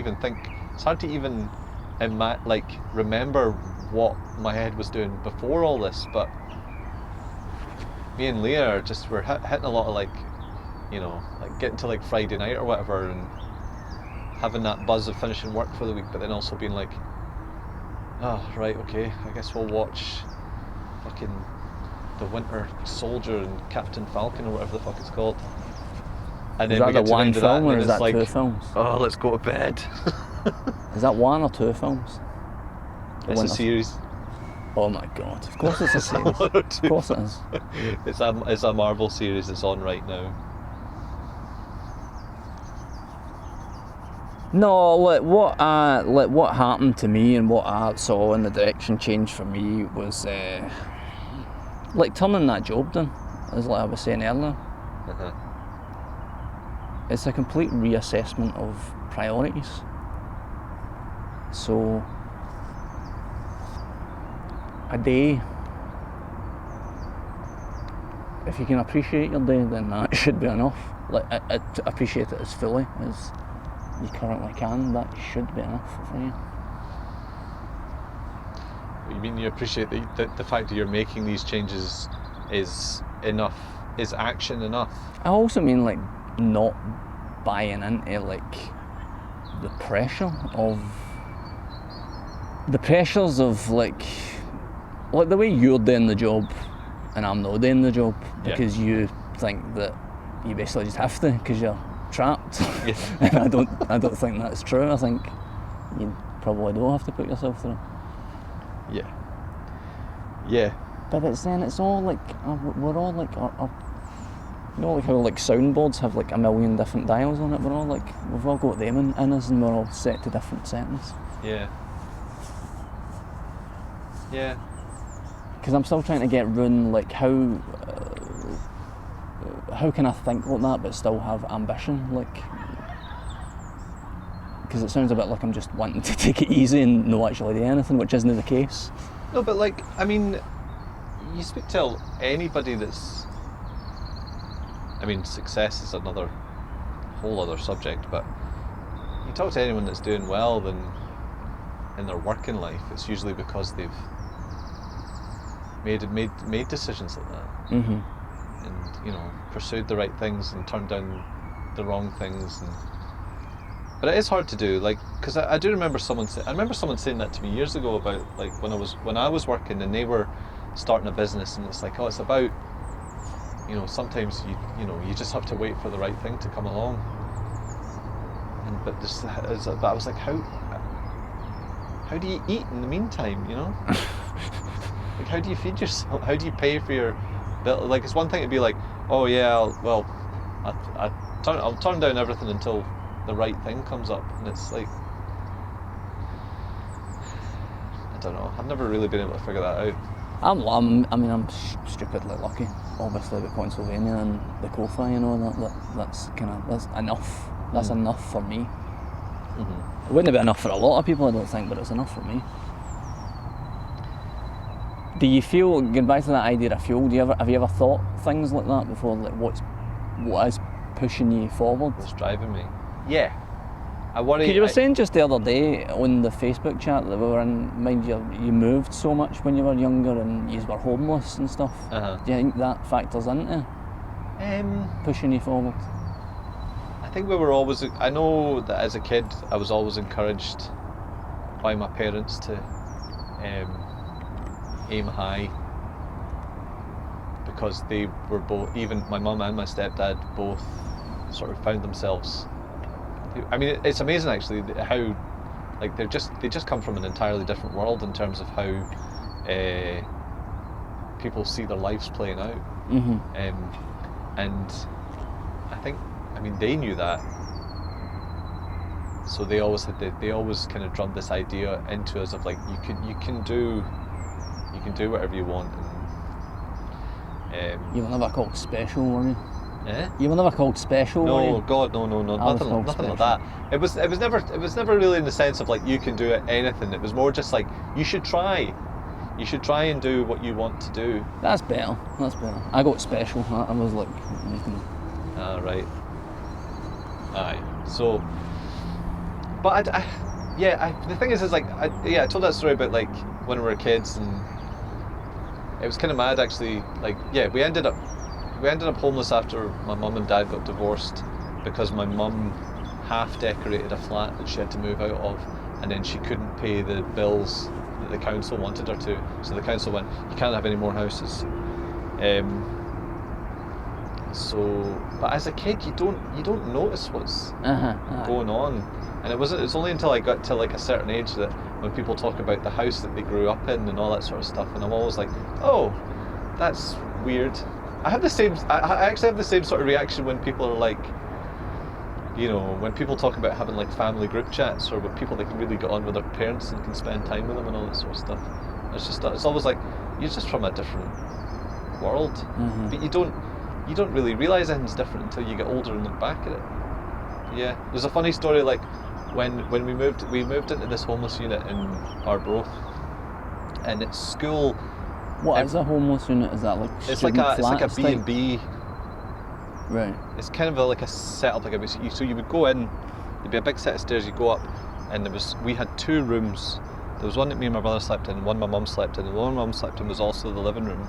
even remember what my head was doing before all this, but me and Leah we're hitting a lot of, like, you know, like getting to like Friday night or whatever, and having that buzz of finishing work for the week, but then also being like, oh, right, okay, I guess we'll watch fucking The Winter Soldier and Captain Falcon or whatever the fuck it's called. And Is then that the one film, or is that like, 2 films? oh, let's go to bed. Is that 1 or 2 films? It's a series. Oh my god, of course it's a series. Of course it is. It's a Marvel series that's on right now. No, what happened to me and what I saw in the direction change for me was like turning that job down, as like I was saying earlier. It's a complete reassessment of priorities. So a day, if you can appreciate your day, then that should be enough. Like to appreciate it as fully as you currently can, that should be enough for you. You mean you appreciate the fact that you're making these changes is enough, is action enough? I also mean like not buying into like the pressures of like the way you're doing the job and I'm not doing the job because you think that you basically just have to, because you're trapped. Yeah. And I don't think that's true. I think you probably don't have to put yourself through. Yeah. Yeah. But it's all like we're all like you know, like how like soundboards have like a million different dials on it. We've all got them in us, and we're all set to different settings. Yeah. Yeah. Because I'm still trying to get round like how can I think like that but still have ambition, like, because it sounds a bit like I'm just wanting to take it easy and not actually do anything, which isn't the case. No, but like, I mean, you speak to anybody that's, I mean, success is another whole other subject, but you talk to anyone that's doing well then in their working life, it's usually because they've made decisions like that. Mm-hmm. And, you know, pursued the right things and turned down the wrong things. But it is hard to do, like, because I do remember someone saying that to me years ago about, like, when I was working and they were starting a business, and it's like, oh, it's about, you know, sometimes you just have to wait for the right thing to come along. But I was like, how do you eat in the meantime, you know? Like, how do you feed yourself? How do you pay for your bill? Like, it's one thing to be like, oh yeah, I'll turn down everything until the right thing comes up, and it's like, I don't know. I've never really been able to figure that out. I'm stupidly lucky, obviously, with Pennsylvania and the Ko-Fi and all that. That's enough. That's enough for me. Mm-hmm. It wouldn't be enough for a lot of people, I don't think, but it's enough for me. Do you feel, going back to that idea of fuel, have you ever thought things like that before? Like, what is pushing you forward? What's driving me? Yeah. I worry. Because you were saying just the other day on the Facebook chat that we were in, mind you moved so much when you were younger and you were homeless and stuff. Uh-huh. Do you think that factors into pushing you forward? I think I know that as a kid I was always encouraged by my parents to aim high, because they were both, even my mum and my stepdad both sort of found themselves, I mean, it's amazing actually how, like, they just come from an entirely different world in terms of how people see their lives playing out. Mm-hmm. And I think, I mean, they knew that, so they always kind of drummed this idea into us of like, you can do whatever you want. And, you were never called special, were you? eh? You were never called special, were you? No, God, no, nothing like that. It was never really in the sense of like, you can do anything. It was more just like, you should try and do what you want to do. That's better. I got special. I was like, Ah, right. Aye. So, but the thing is like, I told that story about like when we were kids, and it was kind of mad actually. Like, yeah, we ended up homeless after my mum and dad got divorced, because my mum half decorated a flat that she had to move out of, and then she couldn't pay the bills that the council wanted her to. So the council went, you can't have any more houses. But as a kid, you don't notice what's going on, and it's only until I got to like a certain age that when people talk about the house that they grew up in and all that sort of stuff, and I'm always like, oh, that's weird. I actually have the same sort of reaction when people are like, you know, when people talk about having like family group chats, or with people that can really get on with their parents and can spend time with them and all that sort of stuff. It's always like, you're just from a different world. Mm-hmm. But you don't really realise anything's different until you get older and look back at it. Yeah, there's a funny story, like when we moved into this homeless unit in Arbroath, and at school. What is a homeless unit? Is that like it's like a B&B. Right. It's kind of like a setup, like so you would go in, there'd be a big set of stairs, you go up, and we had 2 rooms. There was one that me and my brother slept in, and one my mum slept in, and the one my mum slept in was also the living room.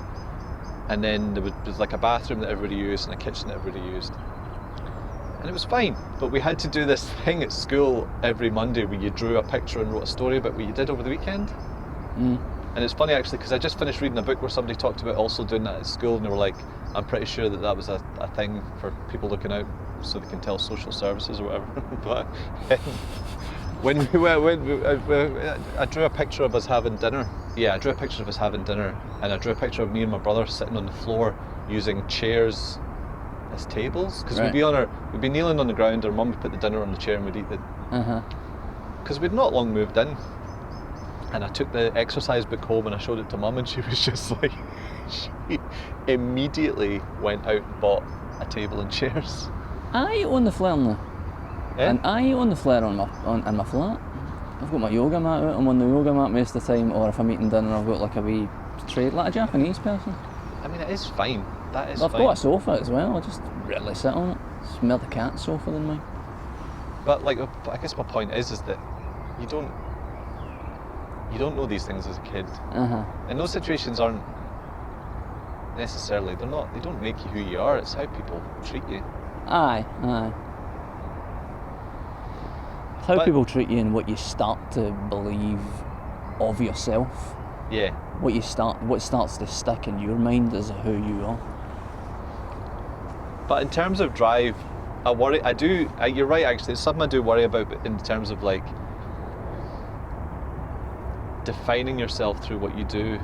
And then there was like a bathroom that everybody used and a kitchen that everybody used. And it was fine, but we had to do this thing at school every Monday where you drew a picture and wrote a story about what you did over the weekend. And it's funny actually, because I just finished reading a book where somebody talked about also doing that at school, and they were like, I'm pretty sure that was a thing for people looking out so they can tell social services or whatever. But when I drew a picture of us having dinner. Yeah, I drew a picture of us having dinner, and I drew a picture of me and my brother sitting on the floor using chairs as tables, because Right. we'd be kneeling on the ground. Our mum would put the dinner on the chair and we'd eat it. Because we'd not long moved in. And I took the exercise book home and I showed it to Mum, and she was just like, she immediately went out and bought a table and chairs. I own the flare now. Eh? And I own the flare in my flat. I've got my yoga mat out. I'm on the yoga mat most of the time, or if I'm eating dinner, I've got like a wee tray, like a Japanese person. I mean, it is fine. That is I've fine. got a sofa as well. I just rarely sit on it. It's more the cat's sofa than mine. But like, I guess my point is that you don't know these things as a kid. And those situations aren't necessarily, they don't make you who you are. It's how people treat you. Aye. How But- people treat you and what you start to believe of yourself. Yeah. What starts to stick in your mind as who you are. But in terms of drive, you're right actually, it's something I do worry about in terms of like defining yourself through what you do.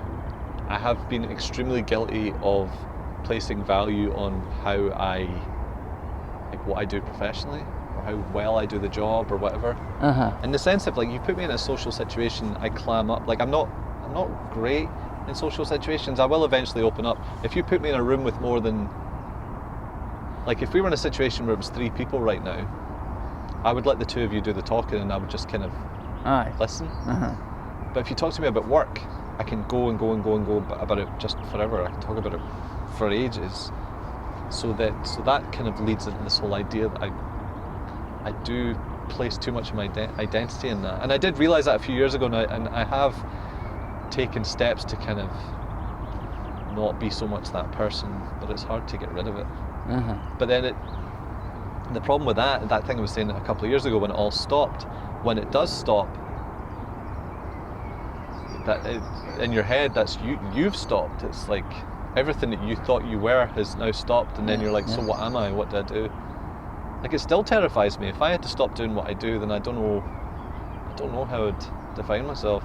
I have been extremely guilty of placing value on what I do professionally, or how well I do the job or whatever. In the sense of like, you put me in a social situation, I clam up. Like I'm not great in social situations. I will eventually open up. If you put me in a room with more than, like if we were in a situation where it was 3 people right now, I would let the 2 of you do the talking and I would just kind of listen. But if you talk to me about work, I can go about it just forever. I can talk about it for ages. So that kind of leads into this whole idea that I do place too much of my identity in that. And I did realise that a few years ago now, and I have taken steps to kind of not be so much that person, but it's hard to get rid of it. But then the problem with that thing I was saying a couple of years ago, when it all stopped, when it does stop, in your head, that's you've stopped. It's like everything that you thought you were has now stopped, and then you're like, so what am I? What do I do? Like, it still terrifies me. If I had to stop doing what I do, then I don't know how I'd define myself.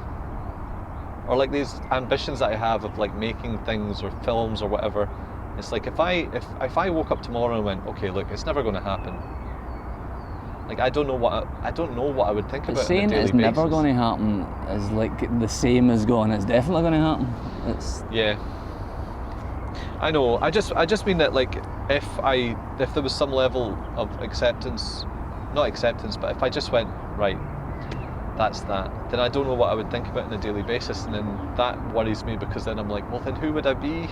Or like these ambitions that I have of like making things or films or whatever. It's like if I woke up tomorrow and went, okay, look, it's never going to happen. Like I don't know what I would think about it on a Saying daily it's basis. never going to happen is like the same as going, it's definitely going to happen. It's Yeah. I know. I just mean that like if there was some level of acceptance, not acceptance, but if I just went, right, that's that, then I don't know what I would think about on a daily basis, and then that worries me, because then I'm like, well, then who would I be?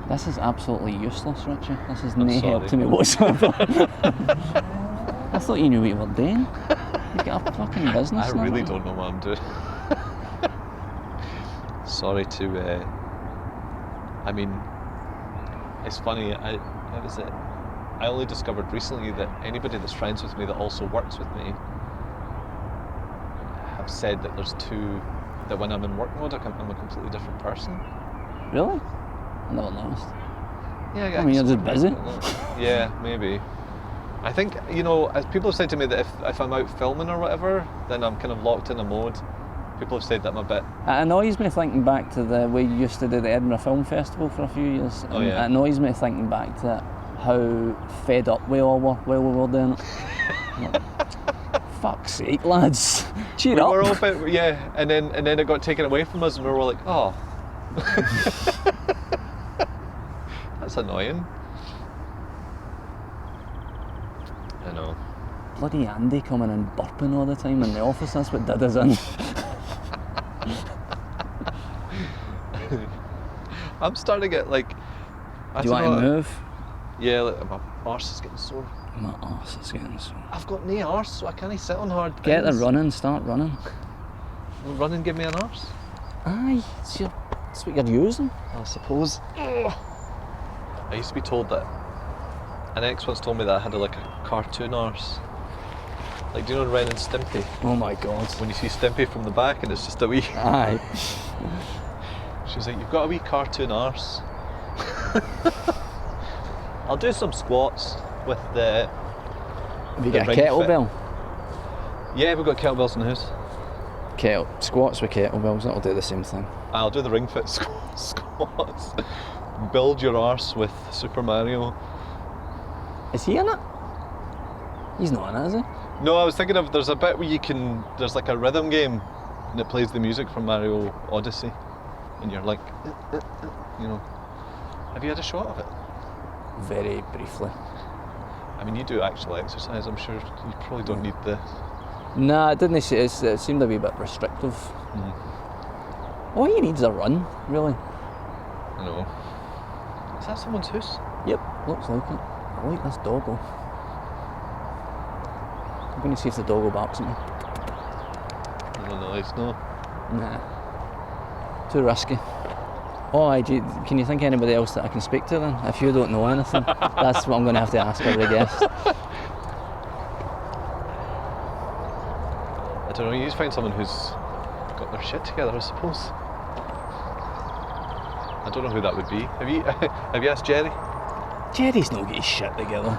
This is absolutely useless, Richie. This is I'm no help sorry. to me whatsoever. I thought you knew what you were doing. You've got a fucking business I now. really don't know what I'm doing. Sorry to. I mean, it's funny. I only discovered recently that anybody that's friends with me that also works with me have said that that when I'm in work mode, I'm a completely different person. Really? I never noticed. Yeah, I mean, you're just busy. Yeah, maybe. I think, as people have said to me that if I'm out filming or whatever, then I'm kind of locked in a mode. People have said that I'm a bit. It annoys me thinking back to the way you used to do the Edinburgh Film Festival for a few years. Oh, yeah. It annoys me thinking back to how fed up we all were while we were doing it. Like, fuck's sake, lads. Cheer up. We're all bit, yeah, and then it got taken away from us, and we were like, oh. That's annoying. I know. Bloody Andy coming in burping all the time in the office, that's what did us in. I'm starting to get like. Do you want to move? Yeah, like, my arse is getting sore. My arse is getting sore. I've got no arse, so I can't sit on hard things. Get the running, start running. Will running give me an arse? Aye, it's what you're using. I suppose. I used to be told that. An ex once told me that I had like a cartoon arse. Like, do you know Ren and Stimpy? Oh my god. When you see Stimpy from the back and it's just a wee. Aye. She's like, you've got a wee cartoon arse. I'll do some squats with the... Have you the got a ring fit. kettlebell? Yeah, we've got kettlebells in the house. Squats with kettlebells, that'll do the same thing. I'll do the ring fit squats. Build your arse with Super Mario. Is he in it? He's not in it, is he? No, I was thinking of, there's a bit where there's like a rhythm game and it plays the music from Mario Odyssey and you're like, you know. Have you had a shot of it? Very briefly. I mean, you do actual exercise, I'm sure you probably don't need the... Nah, it didn't. It seemed a wee bit restrictive. All you need is a run, really. I know. Is that someone's house? Yep, looks like it. I like this doggo. I'm going to see if the doggo barks at me. No, it's not. Nah. Too risky. Oh, can you think of anybody else that I can speak to then? If you don't know anything, that's what I'm going to have to ask every guest. I don't know, you just find someone who's got their shit together, I suppose. I don't know who that would be. Have you asked Jerry? Jerry's not got his shit together.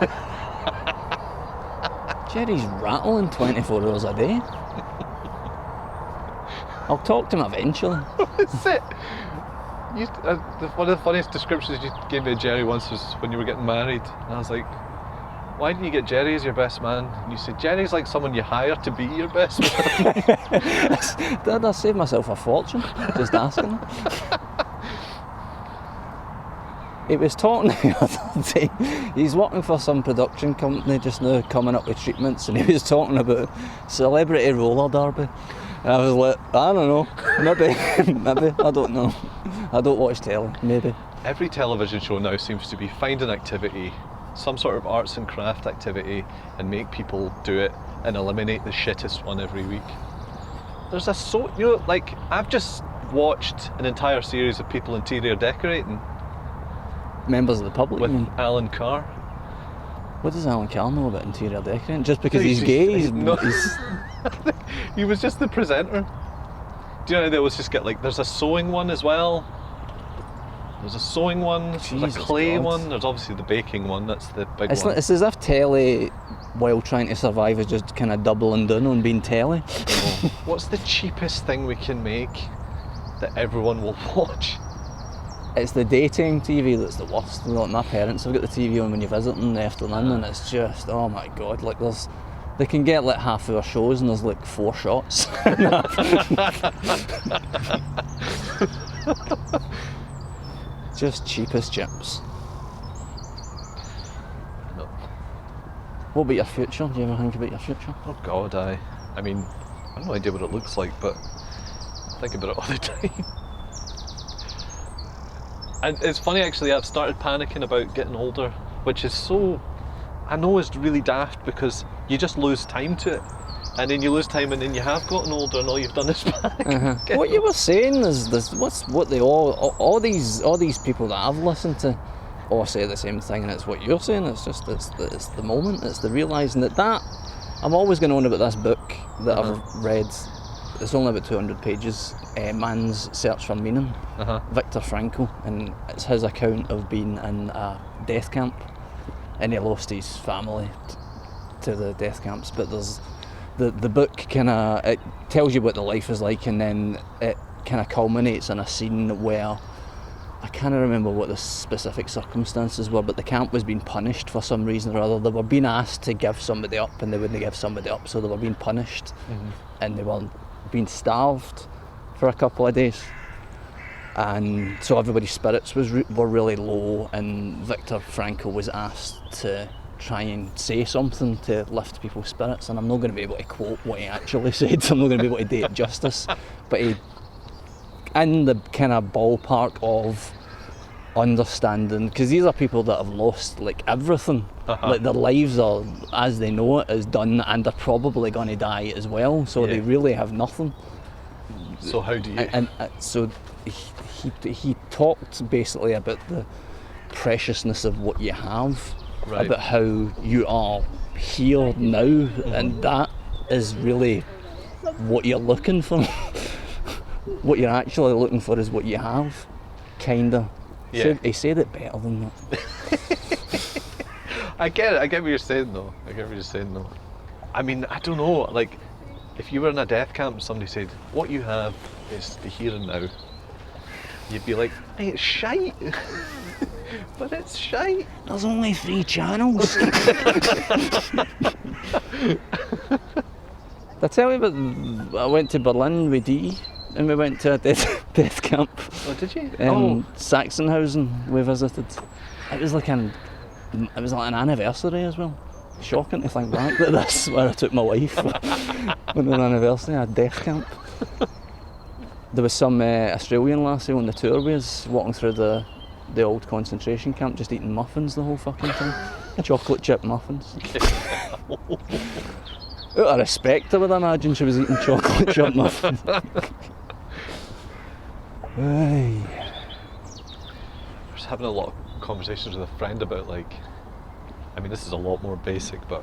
Jerry's rattling 24 hours a day. I'll talk to him eventually. That's it. One of the funniest descriptions you gave me of Jerry once was when you were getting married. And I was like, why didn't you get Jerry as your best man? And you said, Jerry's like someone you hire to be your best man. Did I save myself a fortune just asking him? He was talking the other day, he's working for some production company just now, coming up with treatments, and he was talking about celebrity roller derby. And I was like, I don't know, maybe, I don't know. I don't watch telly, maybe. Every television show now seems to be find an activity, some sort of arts and craft activity, and make people do it and eliminate the shittest one every week. There's I've just watched an entire series of people interior decorating. Members of the public, With you mean? Alan Carr. What does Alan Carr know about interior decorating? Just because he's gay? He was just the presenter. Do you know they always just get there's a sewing one as well. There's a sewing one, there's a clay one, there's obviously the baking one, that's the big one. It's as if telly, while trying to survive, is just kind of doubling down on being telly. What's the cheapest thing we can make that everyone will watch? It's the daytime TV that's the worst. Like my parents have got the TV on when you visit them in the afternoon, and it's just, oh my god, they can get half-hour shows and there's 4 shots. Just cheap as chips. No. What about your future? Do you ever think about your future? Oh god, I mean, I have no idea what it looks like, but I think about it all the time. And it's funny actually, I've started panicking about getting older, which is I know it's really daft because you just lose time to it. And then you lose time and then you have gotten older and all you've done is panic. What you were saying is this, all these people that I've listened to all say the same thing, and it's what you're saying. It's just it's the moment, it's the realising that I'm always going on about this book that I've read. It's only about 200 pages, Man's Search for Meaning, Viktor Frankl, and it's his account of being in a death camp, and he lost his family to the death camps, but there's the book it tells you what the life is like, and then it kind of culminates in a scene where I can't remember what the specific circumstances were, but the camp was being punished for some reason or other. They were being asked to give somebody up and they wouldn't give somebody up, so they were being punished, and they were being starved for a couple of days, and so everybody's spirits were really low, and Viktor Frankl was asked to try and say something to lift people's spirits, and I'm not going to be able to quote what he actually said, so I'm not going to be able to do it justice, but he, in the kind of ballpark of understanding, because these are people that have lost everything, their lives are, as they know it, is done, and they're probably going to die as well, so they really have nothing. So how do you... And so he talked basically about the preciousness of what you have, about how you are here now, and that is really what you're looking for. what you're actually looking for is what you have, kinda. Yeah. He said it better than that. I get it. I get what you're saying though. I mean, I don't know. Like, if you were in a death camp and somebody said, "What you have is the here and now," you'd be like, "Hey, it's shite." But it's shite. There's only 3 channels. Did I tell you about? I went to Berlin with Dee, and we went to a death camp. Oh, did you? In Sachsenhausen, we visited. It was like an anniversary as well. Shocking to think back that this where I took my wife on an anniversary, a death camp. There was some Australian lassie on the tour with us walking through the old concentration camp, just eating muffins the whole fucking time. Chocolate chip muffins. Out of respect, I would imagine she was eating chocolate chip muffins. Aye. I was having a lot of conversations with a friend about, like, I mean, this is a lot more basic, but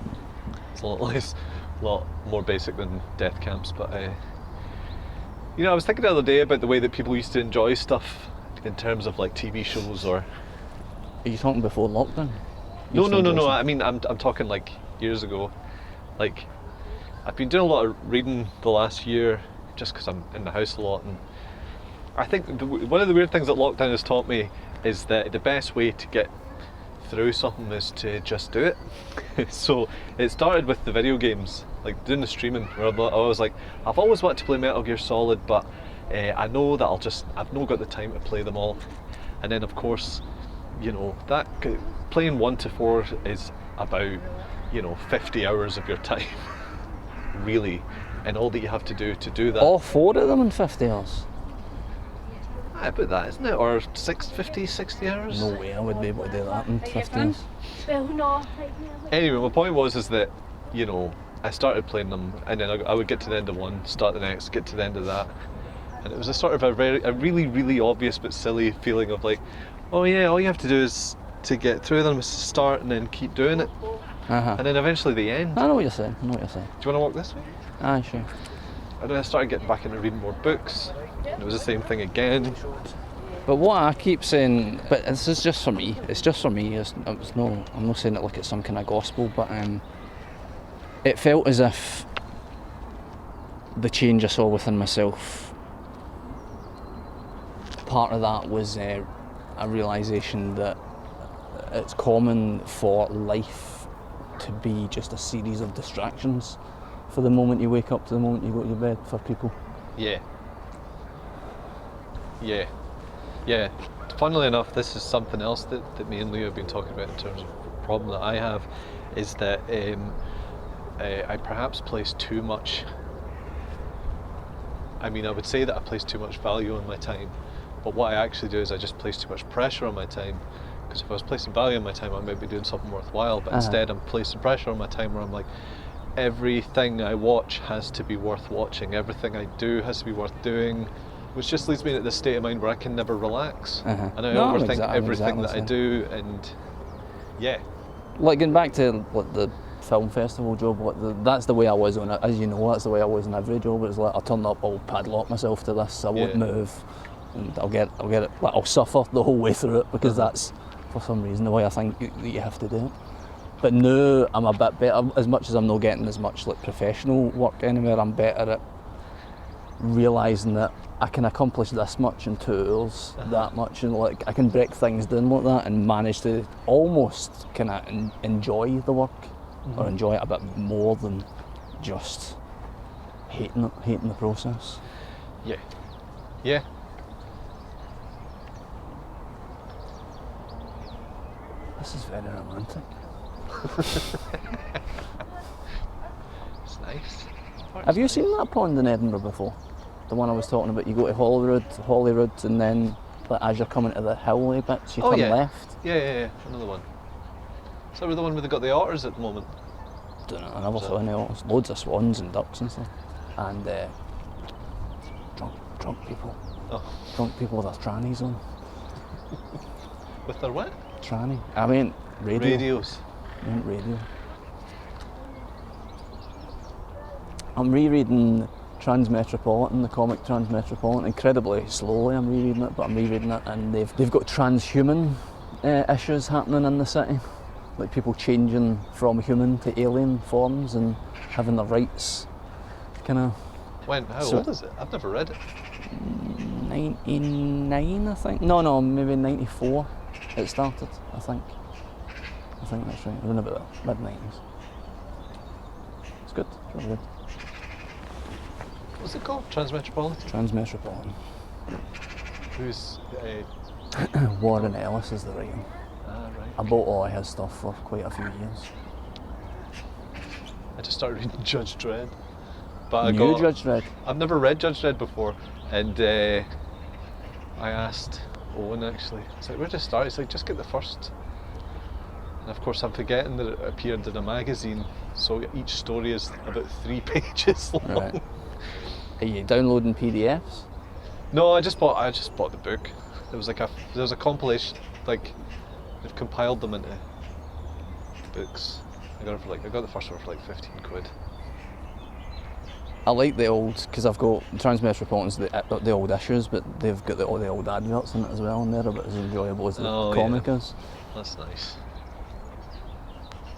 it's a lot more basic than death camps. But you know, I was thinking the other day about the way that people used to enjoy stuff in terms of like TV shows or. Are you talking before lockdown? No. I mean, I'm talking like years ago. Like, I've been doing a lot of reading the last year just because I'm in the house a lot, and I think one of the weird things that lockdown has taught me is that the best way to get through something is to just do it. So it started with the video games, like doing the streaming, where I was like, I've always wanted to play Metal Gear Solid, but I know that I've not got the time to play them all. And then of course, you know, that playing 1 to 4 is about, you know, 50 hours of your time, really, and all that you have to do that. All 4 of them in 50 hours? About that, isn't it? Or 60 hours? No way I would be able to do that in 50 hours. Well, no. Anyway, my point was that, you know, I started playing them, and then I would get to the end of one, start the next, get to the end of that, and it was a sort of a really, really obvious but silly feeling of like, oh yeah, all you have to do is to get through them is to start and then keep doing it, and then eventually they end. I know what you're saying. Do you want to walk this way? Aye, sure. And then I started getting back into reading more books, and it was the same thing again. But what I keep saying, but this is just for me. It's just for me. I'm not saying it like it's some kind of gospel, but it felt as if the change I saw within myself, part of that was a realisation that it's common for life to be just a series of distractions for the moment you wake up to the moment you go to your bed for people. Yeah. Funnily enough, this is something else that me and Leo have been talking about in terms of a problem that I have, is that I perhaps place too much. I mean, I would say that I place too much value on my time, but what I actually do is I just place too much pressure on my time. Because if I was placing value on my time, I might be doing something worthwhile, but instead I'm placing pressure on my time where I'm like, everything I watch has to be worth watching, everything I do has to be worth doing, which just leads me into this state of mind where I can never relax, and I overthink everything that I do, and yeah. Like getting back to like the film festival job, that's the way I was on it, as you know, that's the way I was in every job. It's like, I'll turn up, I'll padlock myself to this, I won't move, and I'll get it, like, I'll suffer the whole way through it, because that's, for some reason, the way I think that you have to do it. But now I'm a bit better, as much as I'm not getting as much like professional work anywhere, I'm better at realising that I can accomplish this much in 2 hours, that much, and like I can break things down like that and manage to almost kind of enjoy the work, or enjoy it a bit more than just hating the process. Yeah. This is very romantic. It's nice. Have you seen that pond in Edinburgh before? The one I was talking about. You go to Holyrood, and then like, as you're coming to the hilly bits, you turn left. Yeah. Another one. Is that the one where they got the otters at the moment? Don't know. I never saw any otters. Loads of swans and ducks and stuff. And drunk people. Oh. Drunk people with their trannies on. With their what? Tranny. I mean radio. Radios. I mean radio. I'm rereading Transmetropolitan, the comic Transmetropolitan, incredibly slowly I'm rereading it, but I'm rereading it, and they've got transhuman issues happening in the city, like people changing from human to alien forms and having their rights kind of. How old is it? I've never read it. 99, I think. No, maybe 94 it started, I think that's right, around about the mid-90s. It's good, it's really good. What's it called? Transmetropolitan? Transmetropolitan. Who's... Warren Ellis is the writer. Right. I bought all his stuff for quite a few years. I just started reading Judge Dredd. But Judge Dredd? I've never read Judge Dredd before, and I asked Owen actually, it's like, where to start? He's like, just get the first. And of course I'm forgetting that it appeared in a magazine, so each story is about 3 pages long. Right. Are you downloading PDFs? No, I just bought the book. There was a compilation, like they've compiled them into books. I got the first one for like 15 quid. I like the old, because I've got Transmetropolitan's the old issues, but they've got all the old adverts in it as well, and they're about as enjoyable as the comic is. That's nice.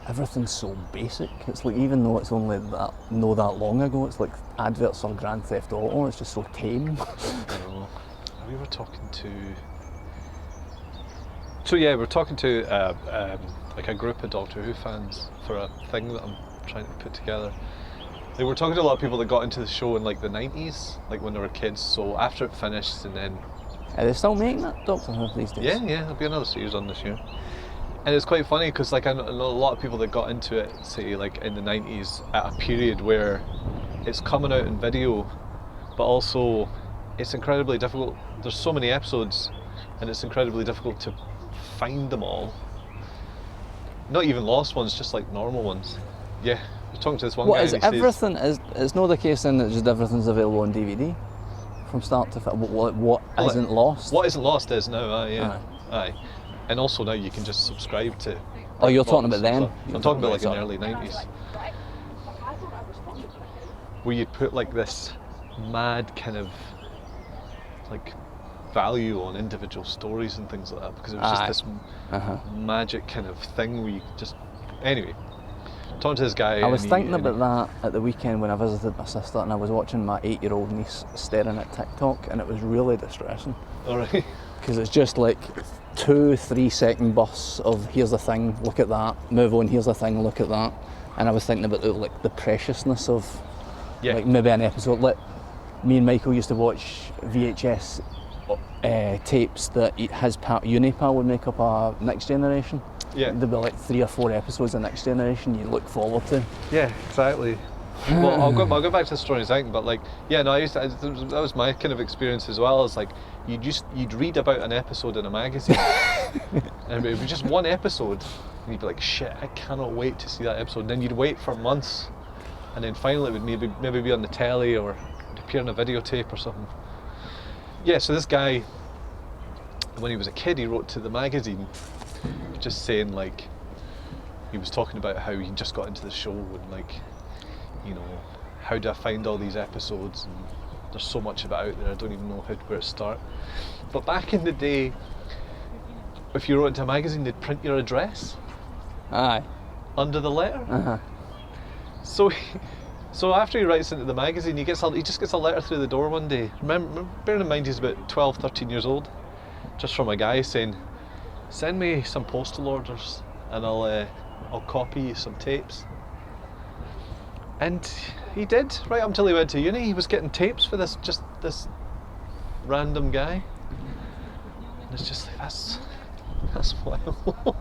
Everything's so basic. It's like, even though it's only that long ago, it's like adverts for Grand Theft Auto. It's just so tame. I know. We were talking to. So yeah, we're talking to like a group of Doctor Who fans for a thing that I'm trying to put together. They were talking to a lot of people that got into the show in like the 90s, like when they were kids. So after it finished, and then. Are they still making that Doctor Who these days? Yeah, there'll be another series on this year. And it's quite funny because like I know a lot of people that got into it, say like in the 90s, at a period where it's coming out in video, but also it's incredibly difficult. There's so many episodes, and it's incredibly difficult to find them all. Not even lost ones, just like normal ones. Yeah, I was talking to this one guy. Is everything? It's not the case then that just everything's available on DVD from start to finish. What isn't lost? What isn't lost is now. Aye. And also now you can just subscribe to. Oh, you're talking about then? I'm talking about like in the early 90s. Where you'd put like this mad kind of like value on individual stories and things like that, because it was just this magic kind of thing where you just. Anyway, talking to this guy. I was thinking about that at the weekend when I visited my sister, and I was watching my 8-year-old niece staring at TikTok, and it was really distressing. Alright. Because it's just like 2-3 second bursts of here's the thing, look at that, move on, here's the thing, look at that. And I was thinking about the preciousness of like maybe an episode. Like me and Michael used to watch VHS tapes that his Unipal would make up a Next Generation. Yeah. There'd be like 3 or 4 episodes of Next Generation you look forward to. Yeah, exactly. Well, I'll go back to the story in a second, but like, yeah, no, that was my kind of experience as well. It's like you'd read about an episode in a magazine, and it would be just one episode, and you'd be like, shit, I cannot wait to see that episode. And then you'd wait for months, and then finally it would maybe be on the telly or appear on a videotape or something. Yeah, so this guy, when he was a kid, he wrote to the magazine, just saying like, he was talking about how he just got into the show and like, you know, how do I find all these episodes, and there's so much of it out there, I don't even know where to start. But back in the day, if you wrote into a magazine, they'd print your address under the letter. So after he writes into the magazine, he just gets a letter through the door one day. Bearing in mind he's about 12, 13 years old, just from a guy saying, send me some postal orders and I'll copy you some tapes. And he did, right up until he went to uni. He was getting tapes for this random guy. And it's just like, that's wild.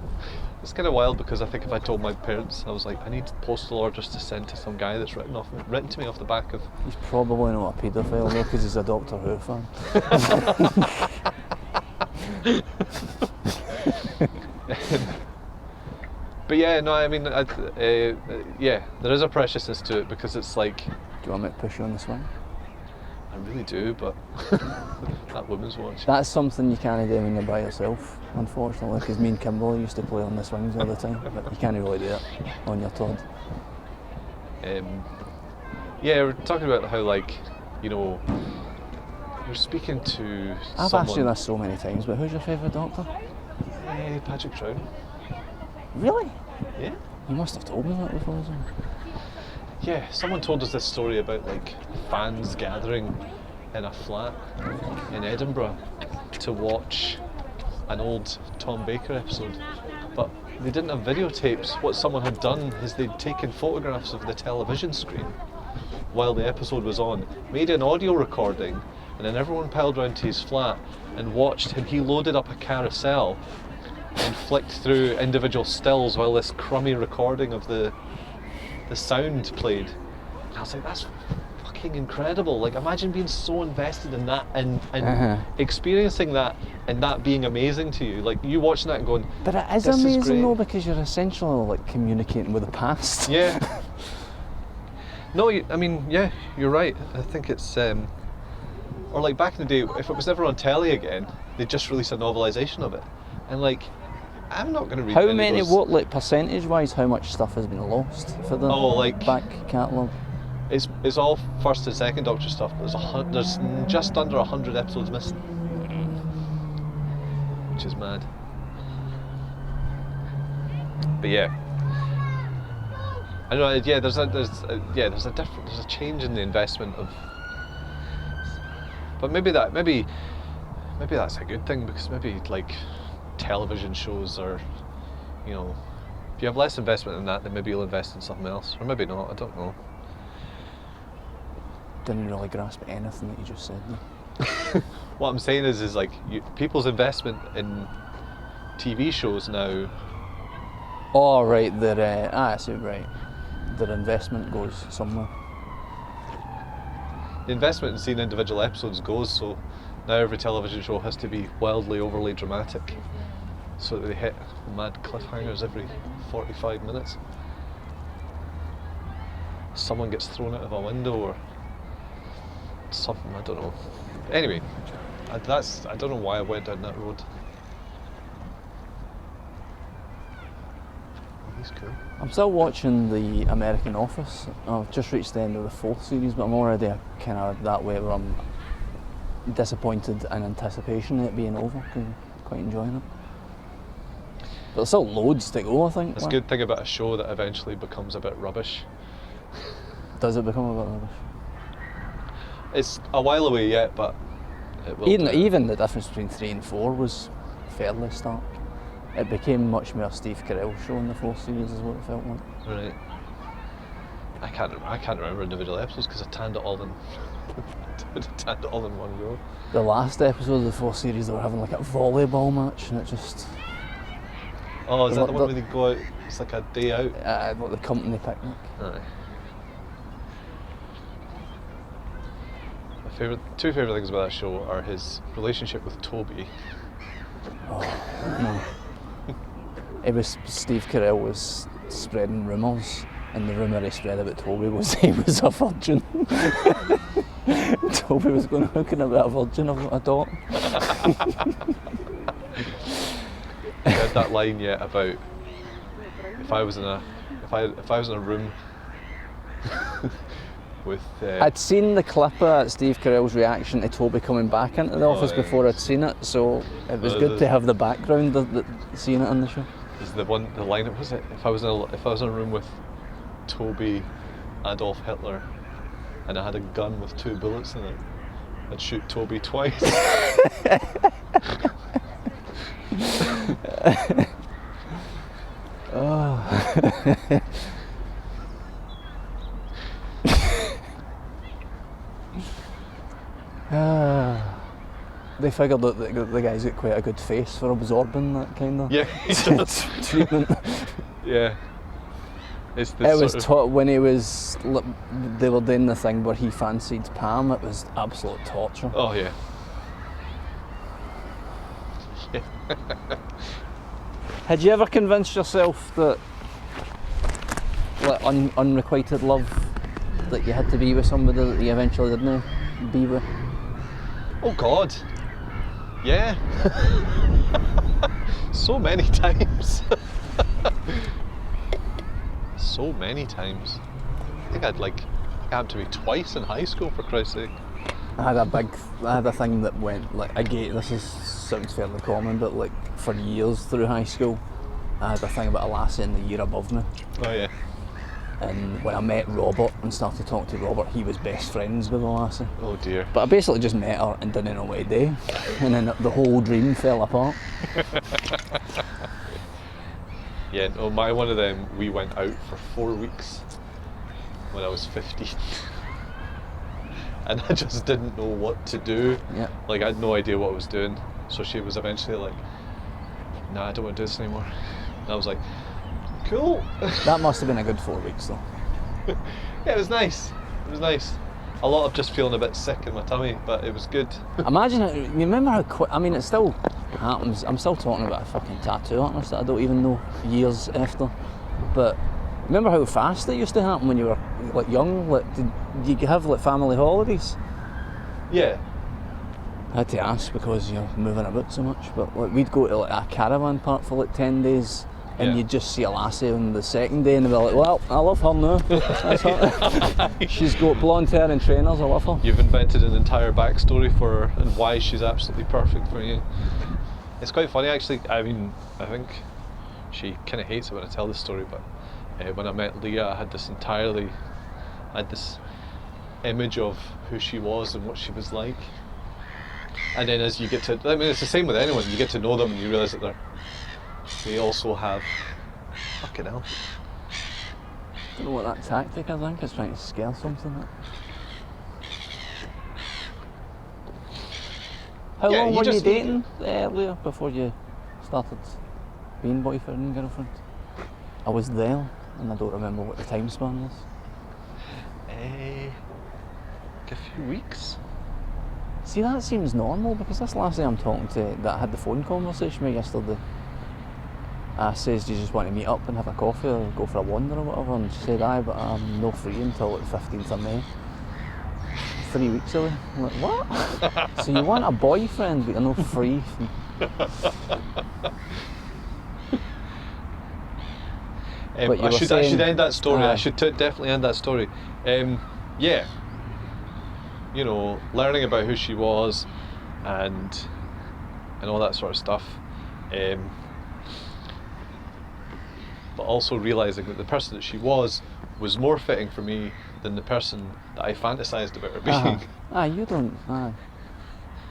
It's kind of wild, because I think if I told my parents, I was like, I need postal orders to send to some guy that's written to me off the back of... He's probably not a paedophile though, because he's a Doctor Who fan. But yeah, no, I mean, yeah, there is a preciousness to it, because it's like... Do you want me to push you on the swing? I really do, but that woman's watch. That's something you can't do when you're by yourself, unfortunately, because me and Kimberly used to play on the swings all the time, but you can't really do it on your Todd. Yeah, we're talking about how like you know, you're speaking to I've someone. asked you this so many times, but who's your favourite Doctor? Patrick Troughton. Really? Yeah. You must have told me that before, isn't it? Yeah, someone told us this story about like fans gathering in a flat in Edinburgh to watch an old Tom Baker episode, but they didn't have videotapes. What someone had done is they'd taken photographs of the television screen while the episode was on, made an audio recording, and then everyone piled round to his flat and watched him. He loaded up a carousel and flicked through individual stills while this crummy recording of the sound played. And I was like, that's fucking incredible. Like, imagine being so invested in that and experiencing that and that being amazing to you. Like, you watching that and going, but it is this amazing is great. though, because you're essentially like communicating with the past. Yeah. No, I mean, yeah, you're right. I think it's, or like back in the day, if it was ever on telly again, they'd just release a novelisation of it. And like, I'm not going to read How any many, of those. what, like percentage-wise, how much stuff has been lost for the back catalogue? It's all first and second Doctor stuff. There's just under 100 episodes missing, which is mad. But yeah, I know. Yeah, there's a change in the investment of. But maybe that's a good thing, because maybe like television shows are, you know, if you have less investment in that, then maybe you'll invest in something else, or maybe not. I don't know. Didn't really grasp anything that you just said there. What I'm saying is like people's investment in TV shows now. Oh right, I see, right. Their investment goes somewhere. The investment in seeing individual episodes goes, so now every television show has to be wildly overly dramatic, so that they hit mad cliffhangers every 45 minutes. Someone gets thrown out of a window or something, I don't know. Anyway, I don't know why I went down that road. He's cool. I'm still watching the American Office. I've just reached the end of the 4th series, but I'm already kind of that way where I'm disappointed in anticipation of it being over, because I'm quite enjoying it. But there's still loads to go, I think. That's a good thing about a show that eventually becomes a bit rubbish. Does it become a bit rubbish? It's a while away yet, but it will. Even the difference between 3 and 4 was fairly stark. It became much more Steve Carell show in the 4th series, is what it felt like. Right. I can't remember individual episodes because I tanned it all in one go. The last episode of the 4th series, they were having like a volleyball match, and it just. Oh, is that the one where they go out? It's like a day out. Like the company picnic. Aye. Two favourite things about that show are his relationship with Toby. Oh no. It was Steve Carell was spreading rumours, and the rumour he spread about Toby was he was a virgin. Toby was going to hook in about a virgin of a dog. I heard that line yet about if I was in a room with. I'd seen the clip of Steve Carell's reaction to Toby coming back into the office before I'd seen it, so it was good to have the background of seeing it on the show. Is the line? Was it? If I was in a room with Toby, Adolf Hitler, and I had a gun with 2 bullets in it, I'd shoot Toby twice. Oh. They figured that the guy's got quite a good face for absorbing that kind of treatment. Yeah. It was when he was. They were doing the thing where he fancied Pam. It was absolute torture. Oh yeah. Had you ever convinced yourself that, like, unrequited love, that you had to be with somebody that you eventually didn't be with? Oh God. Yeah. So many times. So many times. I think I'd happened to me twice in high school, for Christ's sake. I had a thing that went, like, sounds fairly common, but like for years through high school, I had a thing about a lassie in the year above me. Oh yeah. And when I met Robert and started talking to Robert, he was best friends with the lassie. Oh dear. But I basically just met her and didn't know what to do. And then the whole dream fell apart. Yeah, no, one of them, we went out for 4 weeks when I was 15. And I just didn't know what to do. Yeah. Like, I had no idea what I was doing. So she was eventually like, nah, I don't want to do this anymore. And I was like, cool. That must have been a good 4 weeks though. Yeah, it was nice. It was nice. A lot of just feeling a bit sick in my tummy, but it was good. Imagine it, you remember how quick, I mean, it still happens. I'm still talking about a fucking tattoo artist that I don't even know years after. But remember how fast it used to happen when you were like young? Like, did you have like family holidays? Yeah. I had to ask because you're moving about so much, but like we'd go to like a caravan park for like 10 days and Yeah. you'd just see a lassie on the second day and they'd be like, well, I love her now. That's her. She's got blonde hair and trainers, I love her. You've invented an entire backstory for her and why she's absolutely perfect for you. It's quite funny actually. I mean, I think she kind of hates it when I tell this story, but when I met Leah, I had this image of who she was and what she was like. And then as you get to, I mean, it's the same with anyone, you get to know them and you realise that they also have, fucking hell. I don't know what that tactic is. I think it's trying to scare something. How Yeah, long you were you just- dating earlier before you started being boyfriend and girlfriend? I was there and I don't remember what the time span was. Like a few weeks? See, that seems normal because this lassie I'm talking to that I had the phone conversation with yesterday, says, do you just want to meet up and have a coffee or go for a wander or whatever? And she said, aye, but I'm not free until like the 15th of May. 3 weeks away. I'm like, what? So you want a boyfriend but you're not free? But you I were should saying- end that story. Aye. I should definitely end that story. Yeah, you know, learning about who she was and all that sort of stuff. But also realising that the person that she was more fitting for me than the person that I fantasised about her being. You don't.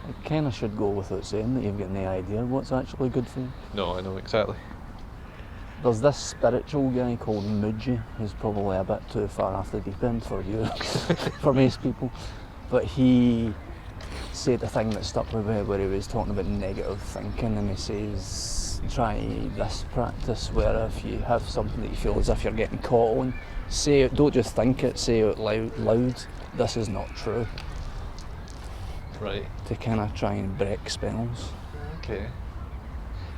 It kind of should go without saying that you've got no idea what's actually good for you. No, I know exactly. There's this spiritual guy called Muji who's probably a bit too far off the deep end for you, for most people. But he said a thing that stuck with me where he was talking about negative thinking, and he says, try this practice where if you have something that you feel as if you're getting caught on, say it, don't just think it, say it loud, this is not true. Right. To kind of try and break spells. Okay.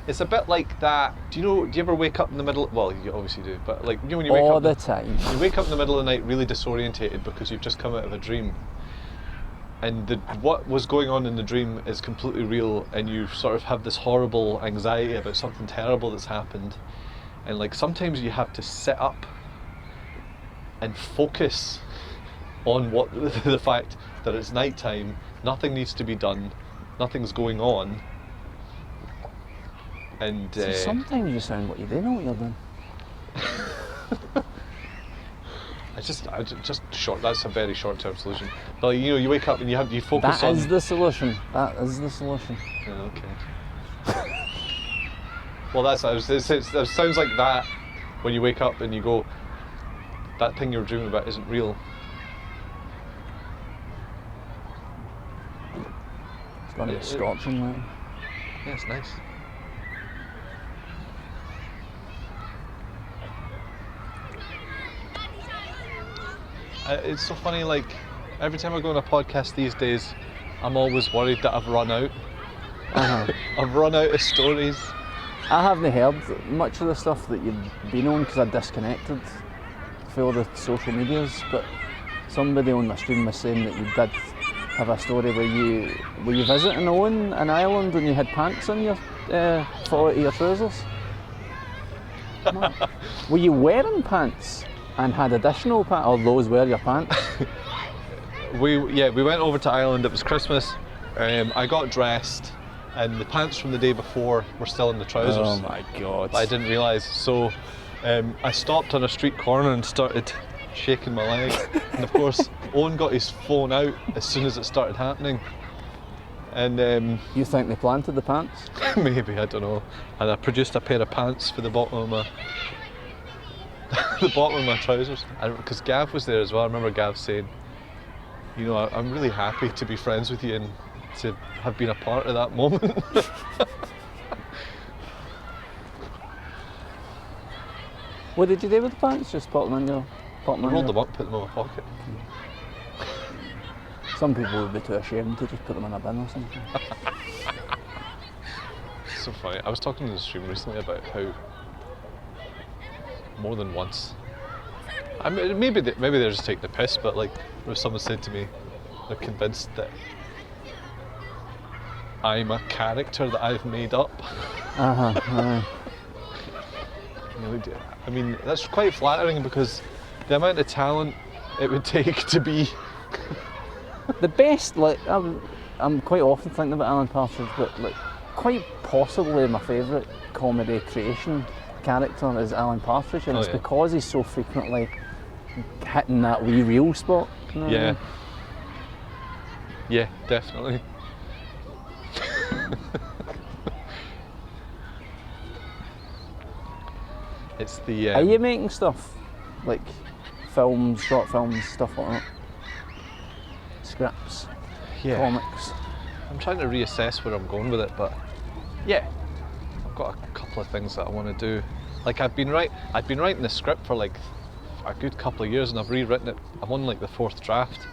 It's a bit like that. Do you ever wake up in the middle? Well, you obviously do, but like, you know, when you wake All up, the time. you wake up in the middle of the night really disorientated because you've just come out of a dream, and what was going on in the dream is completely real, and you sort of have this horrible anxiety about something terrible that's happened, and like sometimes you have to sit up and focus on what the fact that it's nighttime, nothing needs to be done, nothing's going on. And So sometimes you sound like you do know what you're doing. That's a very short-term solution. But you know, you wake up and you focus That on. is the solution. That is the solution. Yeah, okay. Well, it sounds like that when you wake up and you go, that thing you're dreaming about isn't real. It's going to be scorching, right? Yeah, it's nice. It's so funny, like, every time I go on a podcast these days, I'm always worried that I've run out. I've run out of stories. I haven't heard much of the stuff that you've been on because I disconnected for all the social medias, but somebody on my stream was saying that you did have a story where you visiting on an island and you had pants on your fall out of your trousers. Were you wearing pants and had additional pants, or those were your pants? we went over to Ireland. It was Christmas. I got dressed, and the pants from the day before were still in the trousers. Oh my God. But I didn't realise. So I stopped on a street corner and started shaking my leg. And of course, Owen got his phone out as soon as it started happening. And You think they planted the pants? maybe, I don't know. And I produced a pair of pants for the bottom of my the bottom of my trousers. Because Gav was there as well. I remember Gav saying, you know, I'm really happy to be friends with you and to have been a part of that moment. What did you do with the pants? Just put them in your I rolled them up, put them in my pocket. Some people would be too ashamed to just put them in a bin or something. So funny. I was talking to the stream recently about how more than once, I mean, maybe they're just taking the piss, but like, if someone said to me, they're convinced that I'm a character that I've made up. I mean, that's quite flattering because the amount of talent it would take to be The best, like, I'm quite often thinking about Alan Partridge, but like, quite possibly my favourite comedy creation character is Alan Partridge, and it's because he's so frequently hitting that wee reel spot. You know what I mean? Yeah, definitely. It's the. Are you making stuff like films, short films, stuff like that? Scripts, comics. I'm trying to reassess where I'm going with it, but yeah, I've got a couple of things that I want to do. Like I've been writing the script for like a good couple of years, and I've rewritten it. I'm on like the 4th draft,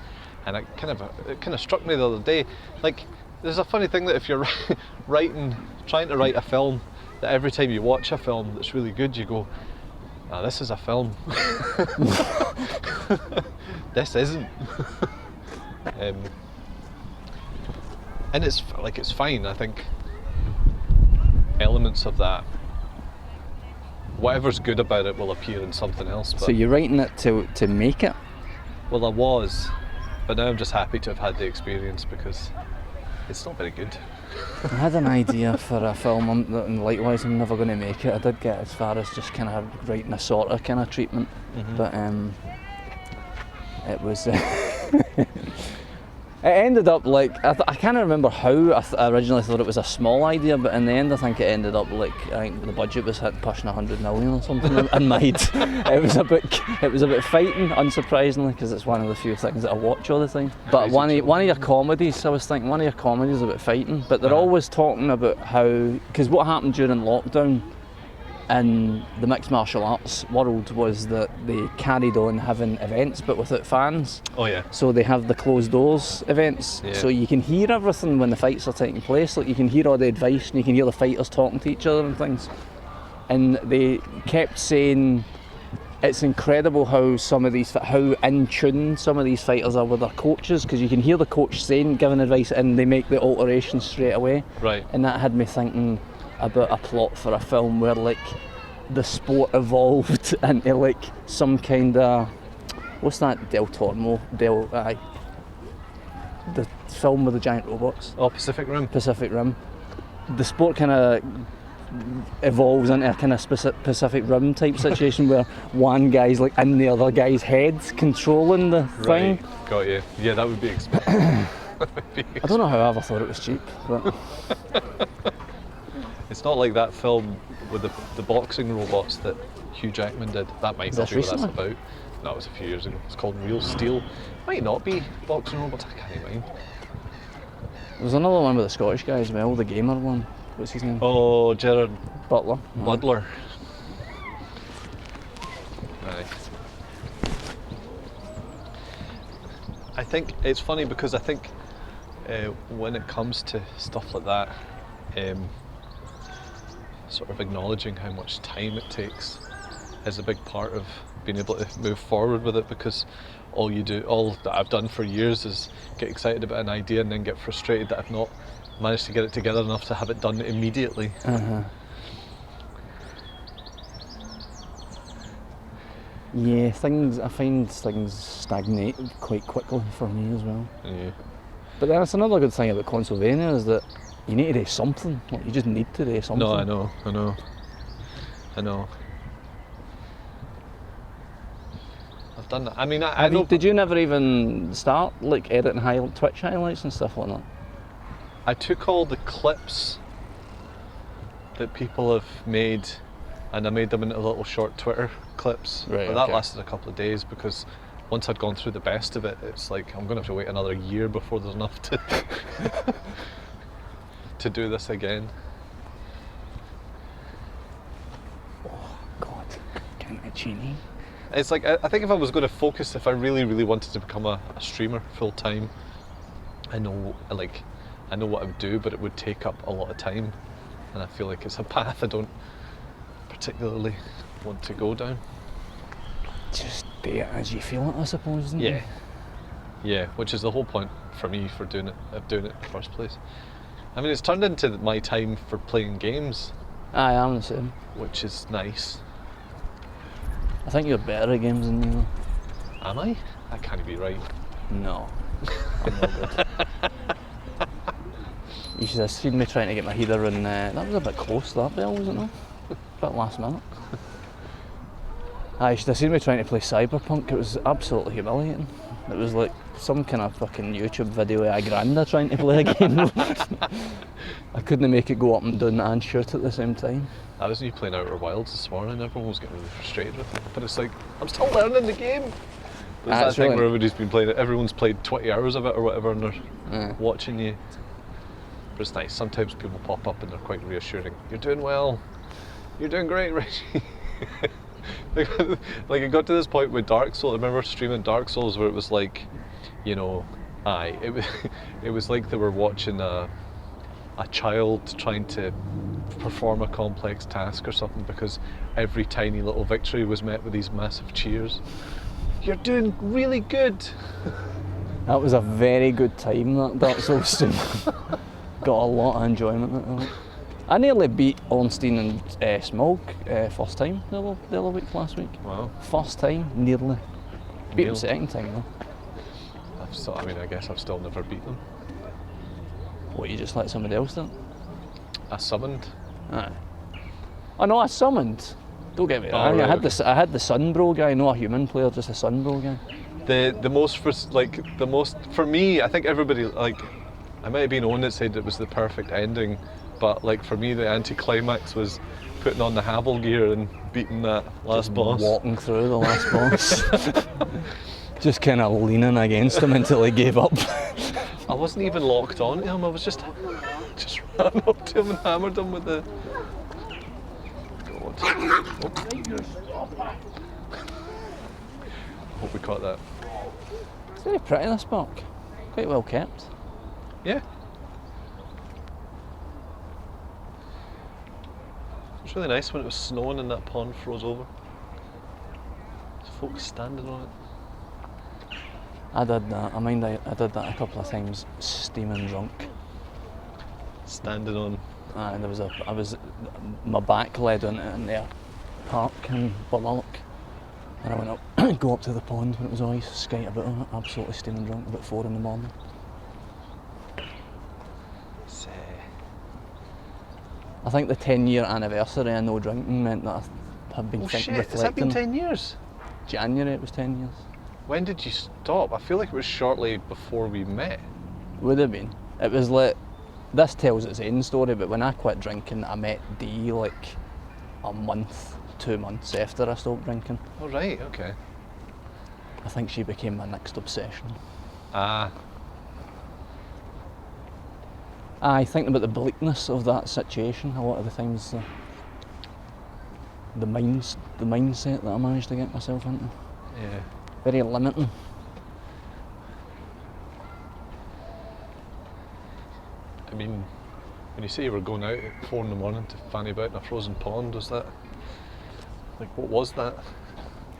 and it kind of struck me the other day. Like, there's a funny thing that if you're trying to write a film, that every time you watch a film that's really good, you go, "Ah, this is a film." This isn't. And it's fine. I think elements of that, whatever's good about it, will appear in something else. But, So you're writing it to make it? well, I was, but now I'm just happy to have had the experience because it's not very good. I had an idea for a film, and likewise I'm never going to make it. I did get as far as just kind of writing a sort of kind of treatment, but it was it ended up like I can't remember how. I originally thought it was a small idea, but in the end I think it ended up like, I think the budget was pushing 100 million or something in my head. It was a bit fighting, unsurprisingly, because it's one of the few things that I watch all the time. But one of your comedies, I was thinking one of your comedies is about fighting, but they're always talking about how, because what happened during lockdown in the mixed martial arts world was that they carried on having events but without fans. Oh yeah. So they have the closed doors events, so you can hear everything when the fights are taking place. Like, you can hear all the advice and you can hear the fighters talking to each other and things. And they kept saying it's incredible how how in tune some of these fighters are with their coaches, because you can hear the coach giving advice and they make the alterations straight away. Right. And that had me thinking about a plot for a film where like the sport evolved into like some kind of, what's that, the film with the giant robots. Oh, Pacific Rim. The sport kind of evolves into a kind of Pacific Rim type situation where one guy's like in the other guy's head controlling the thing. Got you. Yeah, that would be expensive. I don't know how I ever thought it was cheap, but it's not like that film with the boxing robots that Hugh Jackman did. That might not be what that's about. No, it was a few years ago. It's called Real Steel. Might not be boxing robots, I can't mind. There's another one with the Scottish guy as well, the gamer one. What's his name? Oh, Gerard Butler. Butler. Aye. I think it's funny because I think when it comes to stuff like that, sort of acknowledging how much time it takes is a big part of being able to move forward with it, because all that I've done for years is get excited about an idea and then get frustrated that I've not managed to get it together enough to have it done immediately. Yeah, I find things stagnate quite quickly for me as well. Yeah. But that's another good thing about Pennsylvania is that you need to do something. Like, you just need to do something. No, I know. I've done that. I mean, I know. Did you never even start like editing Twitch highlights and stuff like that? I took all the clips that people have made and I made them into little short Twitter clips. Right, But that okay. lasted a couple of days because once I'd gone through the best of it, it's like I'm going to have to wait another year before there's enough to to do this again. Oh God, getting itchy. It's like, I think if I was going to focus, if I really, really wanted to become a streamer full time, I know what I would do, but it would take up a lot of time, and I feel like it's a path I don't particularly want to go down. Just do it as you feel it, I suppose, isn't it? Yeah, which is the whole point for me of doing it in the first place. I mean, it's turned into my time for playing games, Aye, I'm the same. which is nice. I think you're better at games than me though. Am I? That can't be right. No, I'm not good. You should have seen me trying to get my header in, that was a bit close, that bell, wasn't it? A bit last minute. You should have seen me trying to play Cyberpunk. It was absolutely humiliating. It was like some kind of fucking YouTube video of a granda trying to play a game. I couldn't make it go up and down and shoot at the same time. I was new playing Outer Wilds this morning, everyone was getting really frustrated with it. But it's like, I'm still learning the game. There's that thing where everybody's been playing it, everyone's played 20 hours of it or whatever, and they're watching you. But it's nice, sometimes people pop up and they're quite reassuring. You're doing well. You're doing great, Richie. Like, it got to this point with Dark Souls. I remember streaming Dark Souls where it was like, it was like they were watching a child trying to perform a complex task or something, because every tiny little victory was met with these massive cheers. You're doing really good. That was a very good time, that Dark Souls stream. Got a lot of enjoyment out of it. I nearly beat Ornstein and Smog first time the other week, last week. Wow. First time, nearly. Beat them second time though. I guess I've still never beat them. What, you just let somebody else do it? I summoned. Aye. Oh no, I summoned. Don't get me wrong. Right, I had the Sunbro guy, not a human player, just a Sunbro guy. The most for me, I think everybody, like, I might have been one that said it was the perfect ending, but like for me the anticlimax was putting on the Havel gear and beating that last boss. Walking through the last boss. Just kind of leaning against him until he gave up. I wasn't even locked on to him, I was just ran up to him and hammered him with the... God. Hope we caught that. It's very pretty, this park. Quite well kept. Yeah. It was really nice when it was snowing and that pond froze over. There's folks standing on it. I did that. I did that a couple of times, steaming drunk. Standing on. My back led into a park in Burlock, and I went up, go up to the pond when it was ice, skate a bit on it, absolutely steaming drunk, about 4 in the morning. I think the 10-year anniversary of no drinking meant that I have been reflecting. Has that been 10 years? January it was 10 years. When did you stop? I feel like it was shortly before we met. Would have been. It was like, this tells its own story, but when I quit drinking, I met Dee like a month, 2 months after I stopped drinking. Oh right, okay. I think she became my next obsession. Ah. I think about the bleakness of that situation a lot of the times. The mindset that I managed to get myself into. Yeah. Very limiting. I mean, when you say you were going out at 4 in the morning to fanny about in a frozen pond, was that, like, what was that?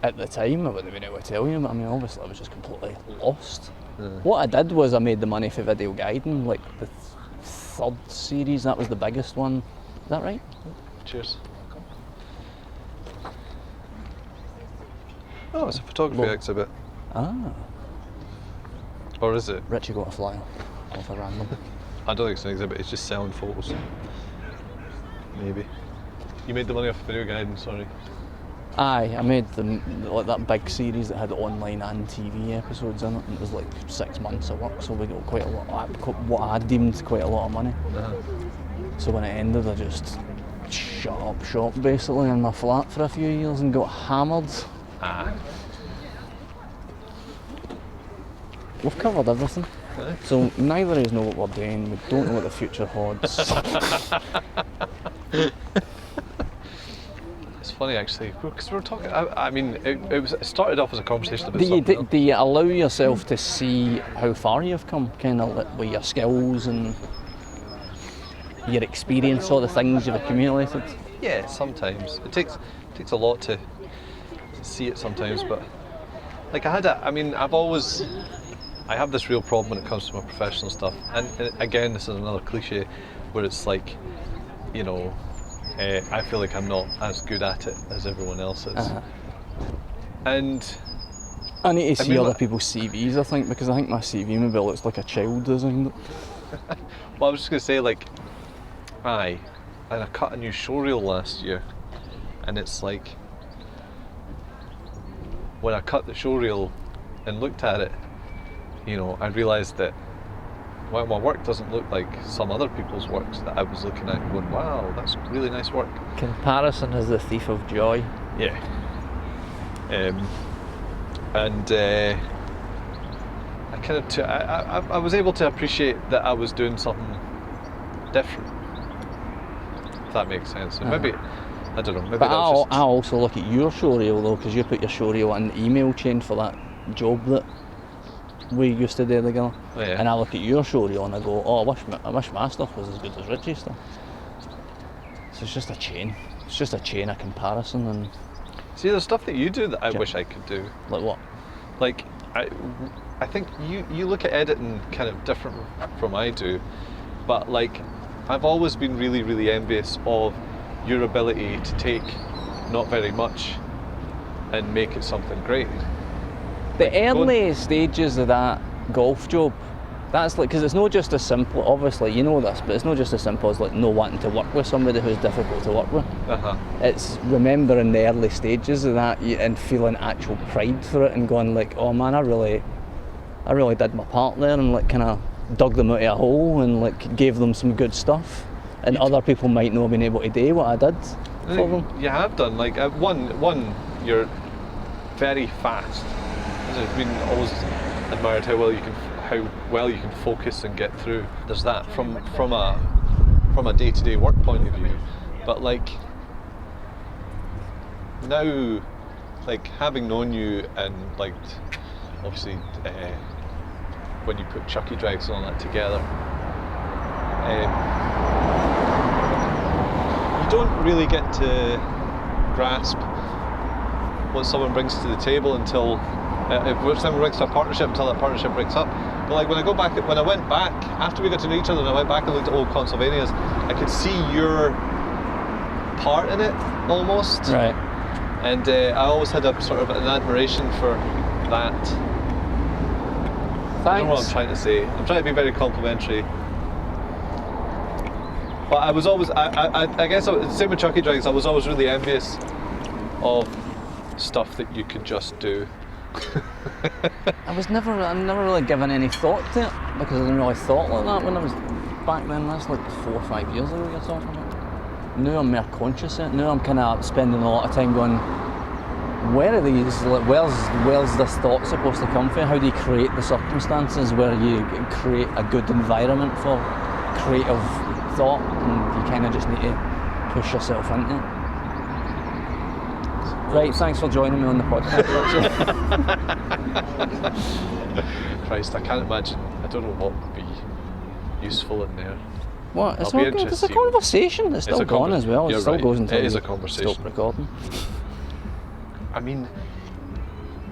At the time, I wouldn't have been able to tell you, but I mean, obviously I was just completely lost. Yeah. What I did was I made the money for video guiding, like the third series, that was the biggest one. Is that right? Cheers. Oh, it's a photography exhibit. Ah. Or is it? Richie got a flyer off a random. I don't think it's an exhibit, it's just selling photos. Maybe. You made the money off video guiding, sorry. Aye, I made like that big series that had online and TV episodes in it, and it was like 6 months of work, so we got quite a lot, what I deemed quite a lot of money. Uh-huh. So when it ended, I just shut up shop basically in my flat for a few years and got hammered. Ah. We've covered everything. Aye. So neither of us know what we're doing, we don't know what the future holds. It's funny actually, because we were talking, I mean, it started off as a conversation about something else. Do you allow yourself to see how far you've come, kind of with your skills and your experience, all the things you've accumulated? Yeah, sometimes. It takes a lot to see it sometimes, but like I have this real problem when it comes to my professional stuff, and again, this is another cliche where it's like, you know, I feel like I'm not as good at it as everyone else is. Uh-huh. And I need to see mean, other like, people's CVs, I think, because I think my CV maybe looks like a child designed it. well, I was just going to say, like, and I cut a new showreel last year, and it's like, when I cut the showreel and looked at it, you know, I realised that my work doesn't look like some other people's works that I was looking at going, wow, that's really nice work. Comparison is the thief of joy. Yeah. I kind of I was able to appreciate that I was doing something different, if that makes sense. And maybe, I don't know, maybe But that was I also look at your showreel though, because you put your showreel in the email chain for that job that we used to do together. Oh, yeah. And I look at your showreel and I go, oh, I wish my stuff was as good as Richie's stuff. So it's just a chain. It's just a chain of comparison. And See, there's stuff that you do that I wish I could do. like what? Like, I think you look at editing kind of different from I do, but like, I've always been really, really envious of your ability to take not very much and make it something great. The early stages of that golf job, that's like, because it's not just as simple, obviously you know this, but it's not just as simple as like no wanting to work with somebody who's difficult to work with. Uh-huh. It's remembering the early stages of that and feeling actual pride for it and going like, oh man, I really did my part there and like kind of dug them out of a hole and like gave them some good stuff, and other people might not have been able to do what I did for them. You have done, like, one, you're very fast. I've been always admired how well you can focus and get through. There's that from a day-to-day work point of view, but like now, like having known you and like obviously when you put Chucky Drags and all that together, you don't really get to grasp what someone brings to the table until if someone brings to a partnership, until that partnership breaks up. But like when I went back after we got to know each other and I went back and looked at old Consylvanias, I could see your part in it almost. Right. And I always had a sort of an admiration for that. Thanks. I don't know what I'm trying to say. I'm trying to be very complimentary. But I was always, I guess, same with Chucky Drags, I was always really envious of stuff that you could just do. I never really given any thought to it because I didn't really thought like that when I was back then. That's like 4 or 5 years ago you're talking about. Now I'm more conscious of it. Now I'm kind of spending a lot of time going, where are these, like, where's this thought supposed to come from? How do you create the circumstances where you create a good environment for creative thought, and you kind of just need to push yourself into it. Right, thanks for joining me on the podcast. Christ, I can't imagine. I don't know what would be useful in there. What? It's I'll be all good. It's a interested. conversation. It's still going as well. It You're still right. goes until It is you a conversation. stop recording. I mean,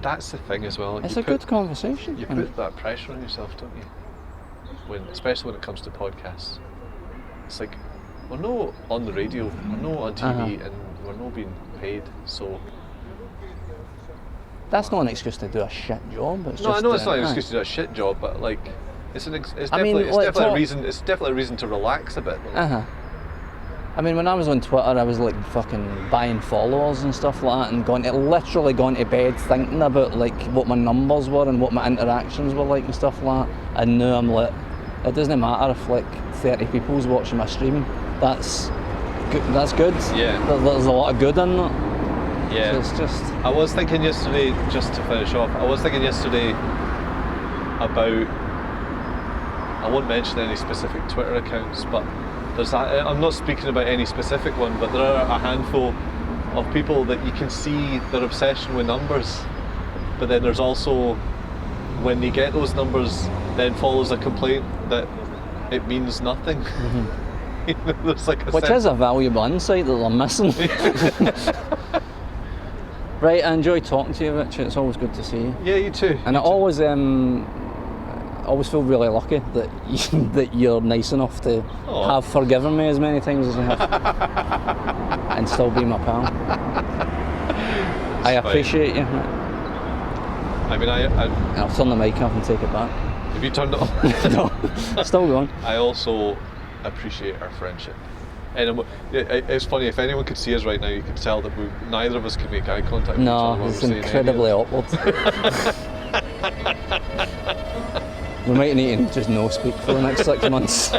that's the thing as well. It's You a good conversation. You put that pressure on yourself, don't you? Especially when it comes to podcasts. It's like, we're not on the radio, we're not on TV, and we're not being paid, so That's not an excuse to do a shit job. It's No, just, I know it's not an aye. excuse to do a shit job, but like, it's I mean, like, definitely a reason. It's definitely a reason to relax a bit. I mean, when I was on Twitter, I was like fucking buying followers and stuff like that, and literally going to bed thinking about like what my numbers were and what my interactions were like and stuff like that. And now I'm like, it doesn't matter if like 30 people's watching my stream. That's good. That's good. Yeah. There's a lot of good in that. Yeah. So it's just. I was thinking yesterday, just to finish off, about, I won't mention any specific Twitter accounts, but I'm not speaking about any specific one, but there are a handful of people that you can see their obsession with numbers, but then there's also, when they get those numbers, then follows a complaint that it means nothing. Mm-hmm. There's like Which is a valuable insight that they're missing. Right, I enjoy talking to you, Richie. It's always good to see you. Yeah, you too. And I always feel really lucky that that you're nice enough to have forgiven me as many times as you have, and still be my pal. I appreciate you. I mean, I'll turn the mic off and take it back. Have you turned it off? No, still going. I also appreciate our friendship. And it's funny, if anyone could see us right now, you could tell that neither of us could make eye contact with each other. No, it's incredibly awkward. We might need to just no speak for the next 6 months.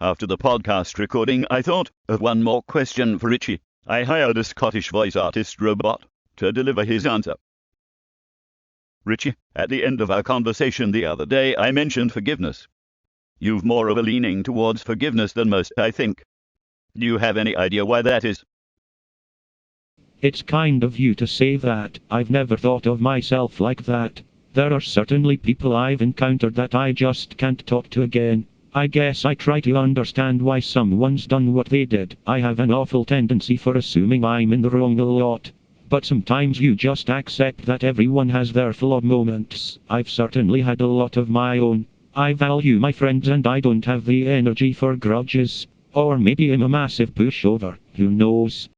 After the podcast recording, I thought of one more question for Richie. I hired a Scottish voice artist robot to deliver his answer. Richie, at the end of our conversation the other day, I mentioned forgiveness. You've more of a leaning towards forgiveness than most, I think. Do you have any idea why that is? It's kind of you to say that. I've never thought of myself like that. There are certainly people I've encountered that I just can't talk to again. I guess I try to understand why someone's done what they did. I have an awful tendency for assuming I'm in the wrong a lot. But sometimes you just accept that everyone has their flawed moments. I've certainly had a lot of my own. I value my friends and I don't have the energy for grudges. Or maybe I'm a massive pushover, who knows.